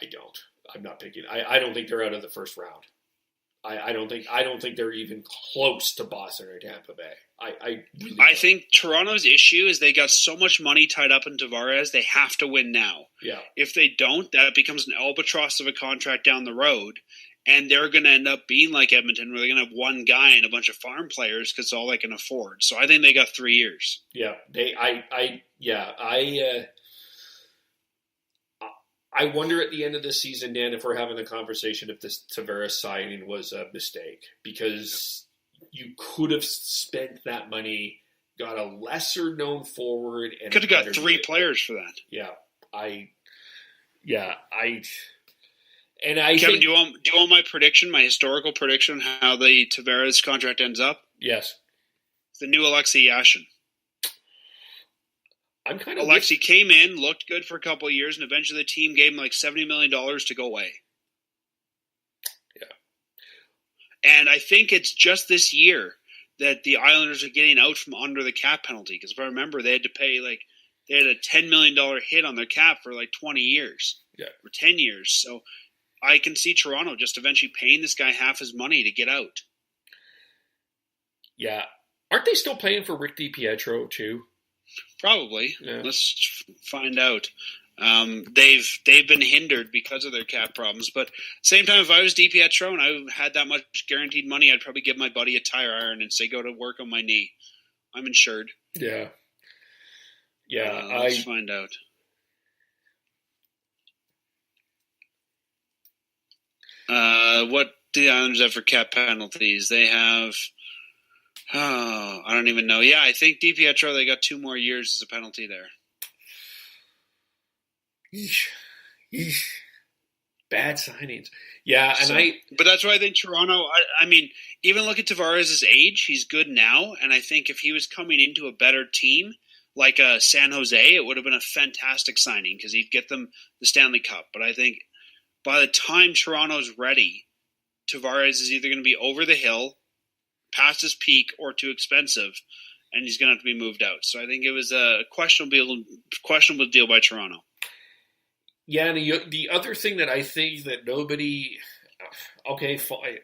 I don't. I'm not picking. I don't think they're out of the first round. I don't think they're even close to Boston or Tampa Bay. I think Toronto's issue is they got so much money tied up in Tavares, they have to win now. Yeah. If they don't, that becomes an albatross of a contract down the road, and they're going to end up being like Edmonton, where they're going to have one guy and a bunch of farm players because it's all they can afford. So I think they got 3 years. Yeah. I wonder at the end of the season, Dan, if we're having a conversation if this Tavares signing was a mistake, because you could have spent that money, got a lesser known forward, and could have got 3 players for that. Yeah, Kevin, do you want my prediction, my historical prediction, how the Tavares contract ends up? Yes, it's the new Alexei Yashin. Alexei came in, looked good for a couple of years, and eventually the team gave him like $70 million to go away. Yeah. And I think it's just this year that the Islanders are getting out from under the cap penalty. Because if I remember, they had to pay they had a $10 million hit on their cap for 20 years. Yeah. Or 10 years. So I can see Toronto just eventually paying this guy half his money to get out. Yeah. Aren't they still paying for Rick DiPietro too? Probably. Yeah. Let's find out. They've been hindered because of their cap problems. But same time, if I was DiPietro and I had that much guaranteed money, I'd probably give my buddy a tire iron and say, go to work on my knee. I'm insured. Yeah. Yeah. Let's find out. What do the Islanders have for cap penalties? They have... Oh, I don't even know. Yeah, I think DiPietro, they got 2 more years as a penalty there. Yeesh. Bad signings. Yeah, and But that's why I think Toronto, I mean, even look at Tavares' age. He's good now, and I think if he was coming into a better team, like San Jose, it would have been a fantastic signing because he'd get them the Stanley Cup. But I think by the time Toronto's ready, Tavares is either going to be over the hill, past his peak, or too expensive, and he's going to have to be moved out. So I think it was a questionable deal by Toronto. Yeah, and the other thing that I think that nobody... Okay, fine.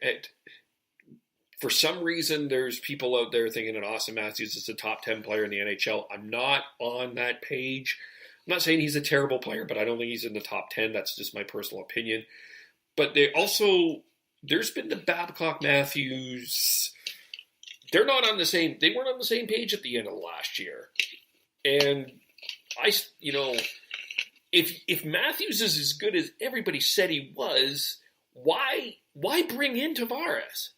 For some reason, there's people out there thinking that Austin Matthews is a top 10 player in the NHL. I'm not on that page. I'm not saying he's a terrible player, but I don't think he's in the top 10. That's just my personal opinion. But there's been the Babcock-Matthews... They weren't on the same page at the end of last year. And if Matthews is as good as everybody said he was, why bring in Tavares?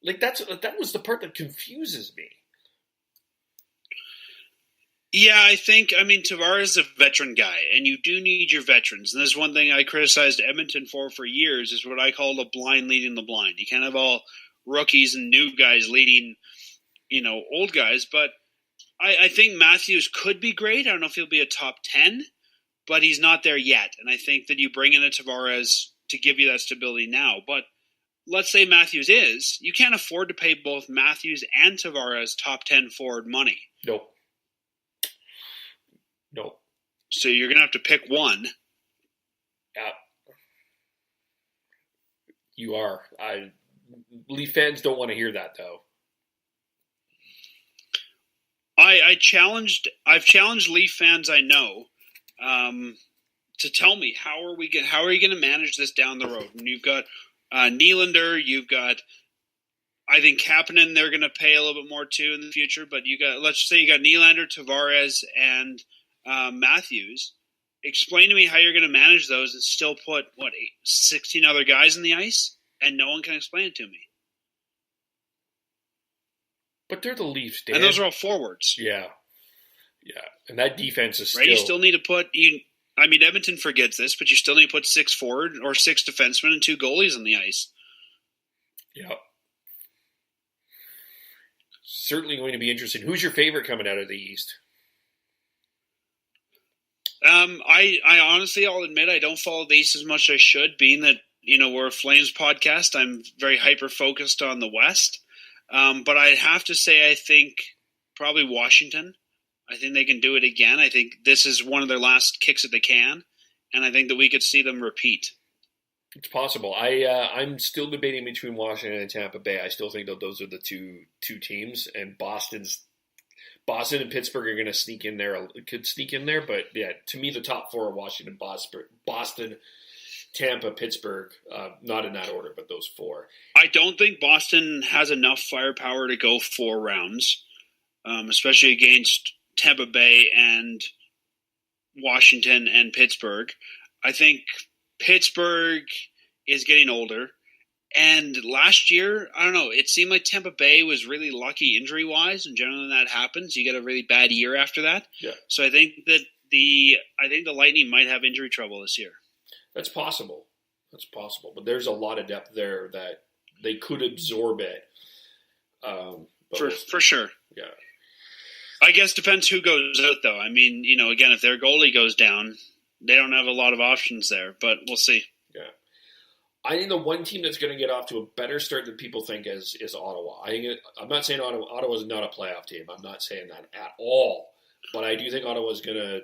Like that was the part that confuses me. Yeah, I mean, Tavares is a veteran guy, and you do need your veterans. And there's one thing I criticized Edmonton for years is what I call the blind leading the blind. You can't have all rookies and new guys leading, old guys. But I think Matthews could be great. I don't know if he'll be a top 10, but he's not there yet. And I think that you bring in a Tavares to give you that stability now. But let's say Matthews is, you can't afford to pay both Matthews and Tavares top 10 forward money. Nope. So you're going to have to pick one. Yeah. You are. Leaf fans don't want to hear that, though. I've challenged Leaf fans I know to tell me how are you going to manage this down the road? And you've got Nylander, you've got, I think Kapanen they're going to pay a little bit more too in the future, but let's say you got Nylander, Tavares, and Matthews. Explain to me how you're going to manage those and still put 16 other guys on the ice, and no one can explain it to me. But they're the Leafs, Dan. And those are all forwards. Yeah. And that defense is right. You still need to put Edmonton forgets this, but you still need to put 6 forward or 6 defensemen and 2 goalies on the ice. Yeah. Certainly going to be interesting. Who's your favorite coming out of the East? I honestly, I'll admit I don't follow the East as much as I should, being that, we're a Flames podcast. I'm very hyper-focused on the West. But I have to say I think probably Washington. I think they can do it again. I think this is one of their last kicks at the can, and I think that we could see them repeat. It's possible. I'm still debating between Washington and Tampa Bay. I still think that those are the two teams, and Boston and Pittsburgh are going to sneak in there. Could sneak in there, but yeah, to me the top 4 are Washington, Boston, Tampa, Pittsburgh. Not in that order, but those 4. I don't think Boston has enough firepower to go 4 rounds, especially against Tampa Bay and Washington and Pittsburgh. I think Pittsburgh is getting older. And last year, I don't know, it seemed like Tampa Bay was really lucky injury-wise, and generally when that happens, you get a really bad year after that. Yeah. So I think that the Lightning might have injury trouble this year. That's possible. But there's a lot of depth there that they could absorb it. For sure. Yeah. I guess depends who goes out, though. I mean, again, if their goalie goes down, they don't have a lot of options there, but we'll see. Yeah. I think the one team that's going to get off to a better start than people think is Ottawa. I'm not saying Ottawa is not a playoff team. I'm not saying that at all. But I do think Ottawa is going to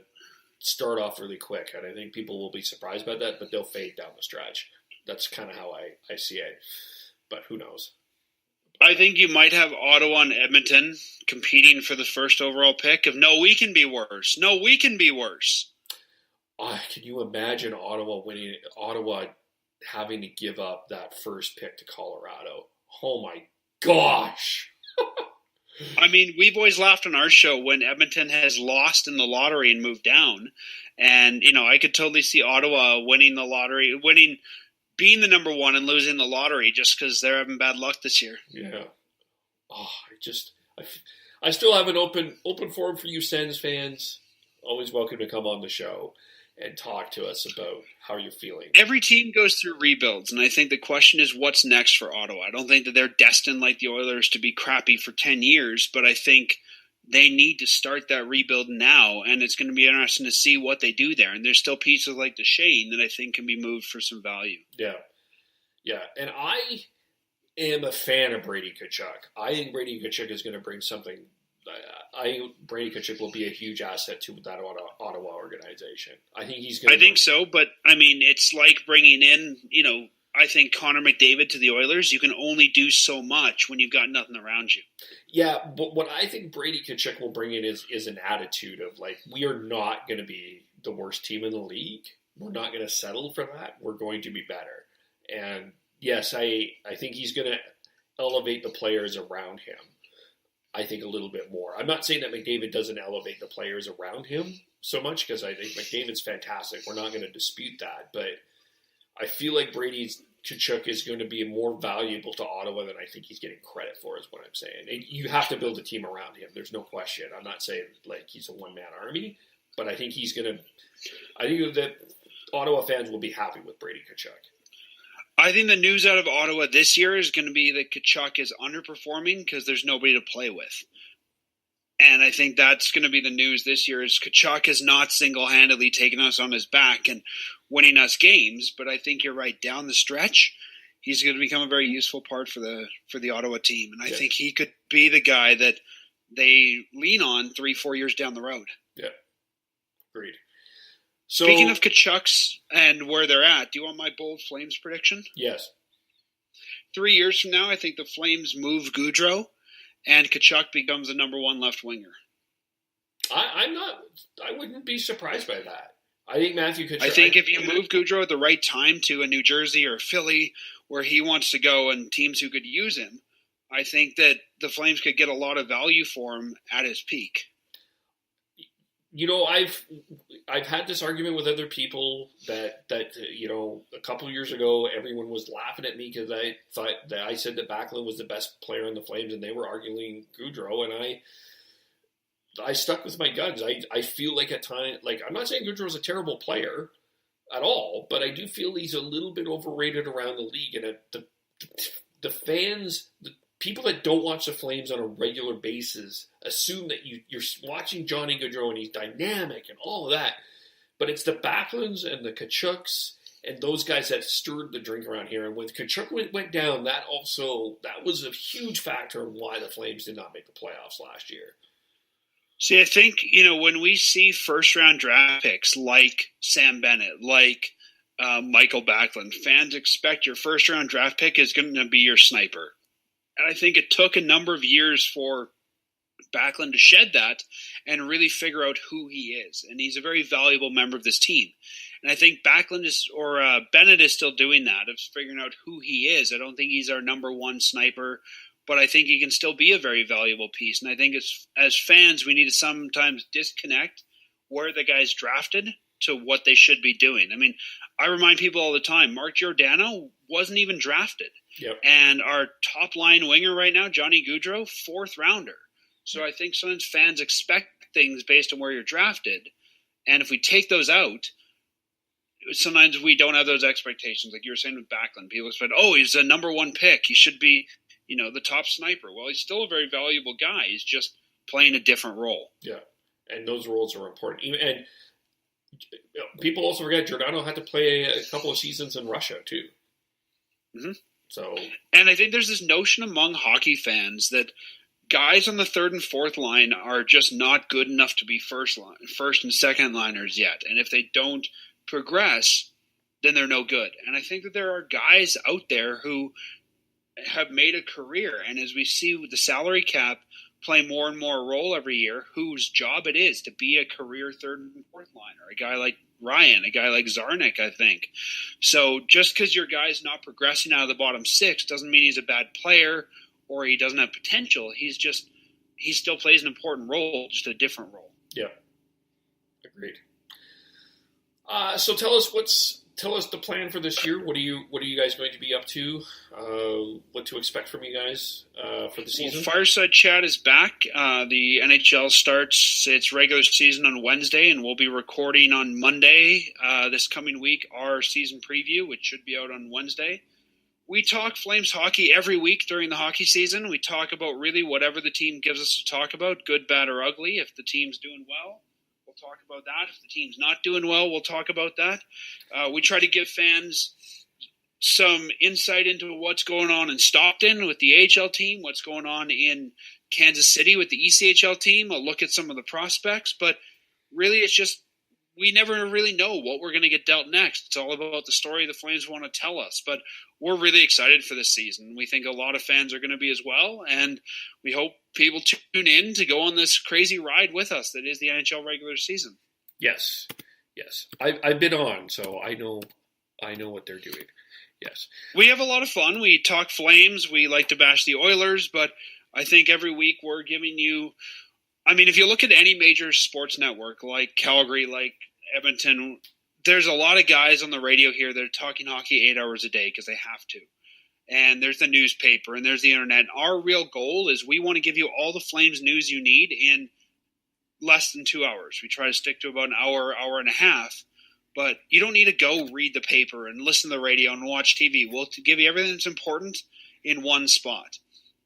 start off really quick, and I think people will be surprised by that, but they'll fade down the stretch. That's kind of how I see it. But who knows? I think you might have Ottawa and Edmonton competing for the first overall pick. We can be worse. No, we can be worse. Can you imagine Ottawa having to give up that first pick to Colorado? Oh my gosh. I mean, we've always laughed on our show when Edmonton has lost in the lottery and moved down. And, I could totally see Ottawa winning the lottery, being the number 1 and losing the lottery just because they're having bad luck this year. Yeah. I still have an open forum for you Sens fans. Always welcome to come on the show. and talk to us about how you're feeling. Every team goes through rebuilds, and I think the question is what's next for Ottawa. I don't think that they're destined like the Oilers to be crappy for 10 years, but I think they need to start that rebuild now, and it's going to be interesting to see what they do there. And there's still pieces like Duchesne that I think can be moved for some value. Yeah. And I am a fan of Brady Tkachuk. I think Brady Tkachuk is going to bring something. I think Brady Tkachuk will be a huge asset to that Ottawa organization. I think he's going to. I think so, but I mean, it's like bringing in, I think Connor McDavid to the Oilers. You can only do so much when you've got nothing around you. Yeah, but what I think Brady Tkachuk will bring in is an attitude of like, we are not going to be the worst team in the league. We're not going to settle for that. We're going to be better. And yes, I think he's going to elevate the players around him. I think a little bit more. I'm not saying that McDavid doesn't elevate the players around him so much, because I think McDavid's fantastic. We're not going to dispute that. But I feel like Brady's Tkachuk is going to be more valuable to Ottawa than I think he's getting credit for, is what I'm saying. And you have to build a team around him. There's no question. I'm not saying like he's a one-man army, but I think he's going to – I think that Ottawa fans will be happy with Brady Tkachuk. I think the news out of Ottawa this year is going to be that Tkachuk is underperforming because there's nobody to play with. And I think that's going to be the news this year is Tkachuk has not single-handedly taken us on his back and winning us games. But I think you're right. Down the stretch, he's going to become a very useful part for the Ottawa team. And I think he could be the guy that they lean on 3-4 years down the road. Yeah, agreed. So, speaking of Tkachuk's and where they're at, do you want my bold Flames prediction? Yes. 3 years from now, I think the Flames move Gaudreau, and Tkachuk becomes the number one left winger. I wouldn't be surprised by that. I think Matthew Tkachuk. I think if you move Gaudreau at the right time to a New Jersey or Philly where he wants to go and teams who could use him, I think that the Flames could get a lot of value for him at his peak. I've had this argument with other people that a couple of years ago everyone was laughing at me because I thought that I said that Backlund was the best player on the Flames and they were arguing Gaudreau, and I stuck with my guns. I feel like at times, like, I'm not saying Gaudreau is a terrible player at all, but I do feel he's a little bit overrated around the league, and the fans, the people that don't watch the Flames on a regular basis assume that you're watching Johnny Gaudreau and he's dynamic and all of that. But it's the Backlunds and the Tkachuks and those guys that stirred the drink around here. And when Tkachuk went down, that was a huge factor in why the Flames did not make the playoffs last year. See, I think, when we see first-round draft picks like Sam Bennett, like Michael Backlund, fans expect your first-round draft pick is going to be your sniper. And I think it took a number of years for Backlund to shed that and really figure out who he is. And he's a very valuable member of this team. And I think Bennett is still doing that, of figuring out who he is. I don't think he's our number one sniper, but I think he can still be a very valuable piece. And I think as fans, we need to sometimes disconnect where the guy's drafted to what they should be doing. I mean, I remind people all the time, Mark Giordano wasn't even drafted. Yep. And our top line winger right now, Johnny Gaudreau, 4th rounder. So I think sometimes fans expect things based on where you're drafted. And if we take those out, sometimes we don't have those expectations. Like you were saying with Backlund, people expect, he's a number one pick. He should be, the top sniper. Well, he's still a very valuable guy. He's just playing a different role. Yeah. And those roles are important. And people also forget Giordano had to play a couple of seasons in Russia too. Mm-hmm. So, and I think there's this notion among hockey fans that guys on the 3rd and 4th line are just not good enough to be first and second liners yet. And if they don't progress, then they're no good. And I think that there are guys out there who have made a career. And as we see with the salary cap play more and more role every year, whose job it is to be a career 3rd and 4th liner, a guy like Ryan, a guy like Czarnik, I think. So just because your guy's not progressing out of the bottom 6 doesn't mean he's a bad player or he doesn't have potential. He still plays an important role, just a different role. Yeah, agreed. So tell us tell us the plan for this year. What are you guys going to be up to? What to expect from you guys for the season? Well, Fireside Chat is back. The NHL starts its regular season on Wednesday, and we'll be recording on Monday this coming week our season preview, which should be out on Wednesday. We talk Flames hockey every week during the hockey season. We talk about really whatever the team gives us to talk about, good, bad, or ugly. If the team's doing well, we'll talk about that. If the team's not doing well, we'll talk about that. We try to give fans some insight into what's going on in Stockton with the AHL team, what's going on in Kansas City with the ECHL team, a look at some of the prospects. But really, it's just we never really know what we're going to get dealt next. It's all about the story the Flames want to tell us. But we're really excited for this season. We think a lot of fans are going to be as well, and we hope people tune in to go on this crazy ride with us that is the NHL regular season. Yes. I've been on, so I know what they're doing. Yes. We have a lot of fun. We talk Flames. We like to bash the Oilers, but I think every week we're giving you – I mean, if you look at any major sports network like Calgary, like Edmonton, there's a lot of guys on the radio here that are talking hockey 8 hours a day because they have to. And there's the newspaper and there's the internet. Our real goal is we want to give you all the Flames news you need in less than 2 hours. We try to stick to about an hour, hour and a half. But you don't need to go read the paper and listen to the radio and watch TV. We'll give you everything that's important in one spot.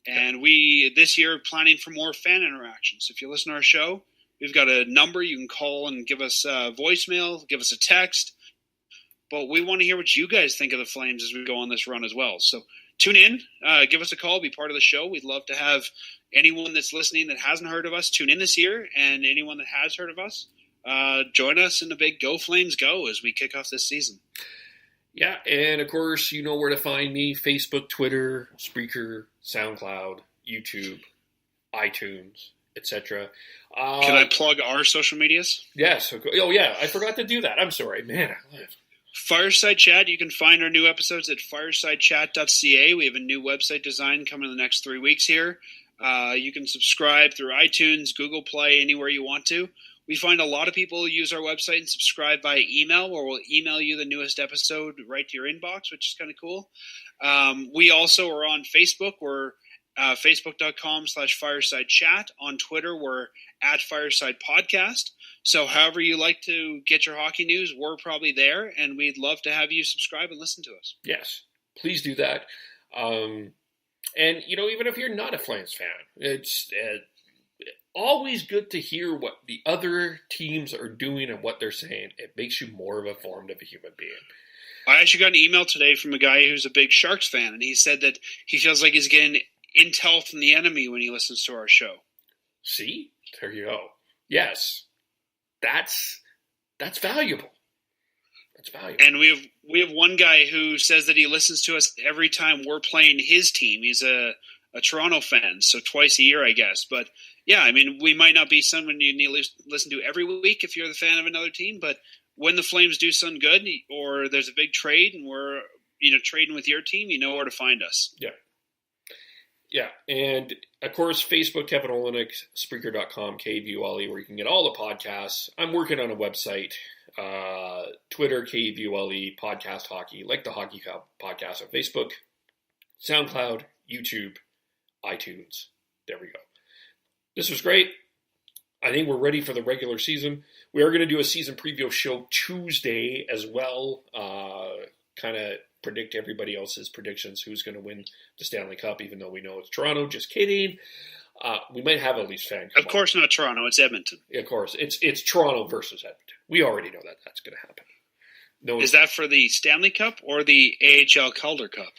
And we, this year, are planning for more fan interactions. If you listen to our show, we've got a number you can call and give us a voicemail, give us a text. But we want to hear what you guys think of the Flames as we go on this run as well. So tune in, give us a call, be part of the show. We'd love to have anyone that's listening that hasn't heard of us tune in this year, and anyone that has heard of us, join us in the big Go Flames Go as we kick off this season. Yeah, and of course, you know where to find me: Facebook, Twitter, Spreaker, SoundCloud, YouTube, iTunes, etc. Can I plug our social medias? Yes. Oh, yeah, I forgot to do that. I'm sorry, man. Fireside Chat, you can find our new episodes at firesidechat.ca. We have a new website design coming in the next 3 weeks here. You can subscribe through iTunes, Google Play, anywhere you want to. We find a lot of people use our website and subscribe via email, where we'll email you the newest episode right to your inbox, which is kind of cool. We also are on Facebook. We're facebook.com/firesidechat. On Twitter, we're at Fireside Podcast. So however you like to get your hockey news, we're probably there, and we'd love to have you subscribe and listen to us. Yes, please do that. And, even if you're not a Flames fan, it's always good to hear what the other teams are doing and what they're saying. It makes you more of a informed of a human being. I actually got an email today from a guy who's a big Sharks fan, and he said that he feels like he's getting intel from the enemy when he listens to our show. See? There you go. Yes. That's valuable. That's valuable. And we have one guy who says that he listens to us every time we're playing his team. He's a Toronto fan, so twice a year, I guess. But yeah, I mean, we might not be someone you need to listen to every week if you're the fan of another team, but when the Flames do something good, or there's a big trade and we're trading with your team, you know where to find us. Yeah, and of course, Facebook, Kevin Olenick, Spreaker.com, KVULE, where you can get all the podcasts. I'm working on a website. Twitter, KVULE, Podcast Hockey, like the Hockey Cup podcast on Facebook, SoundCloud, YouTube, iTunes. There we go. This was great. I think we're ready for the regular season. We are going to do a season preview show Tuesday as well. Kind of predict everybody else's predictions, who's going to win the Stanley Cup, even though we know it's Toronto. Just kidding. We might have a Leafs fan come Of course not Toronto. It's Edmonton. Yeah, of course. It's Toronto versus Edmonton. We already know that that's going to happen. No, is that for the Stanley Cup or the AHL Calder Cup?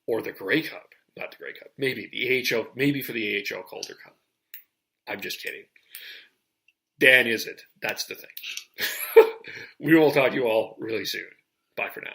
Or the Grey Cup. Not the Grey Cup. Maybe the AHL. Maybe for the AHL Calder Cup. I'm just kidding. Dan isn't. That's the thing. We will talk to you all really soon. Bye for now.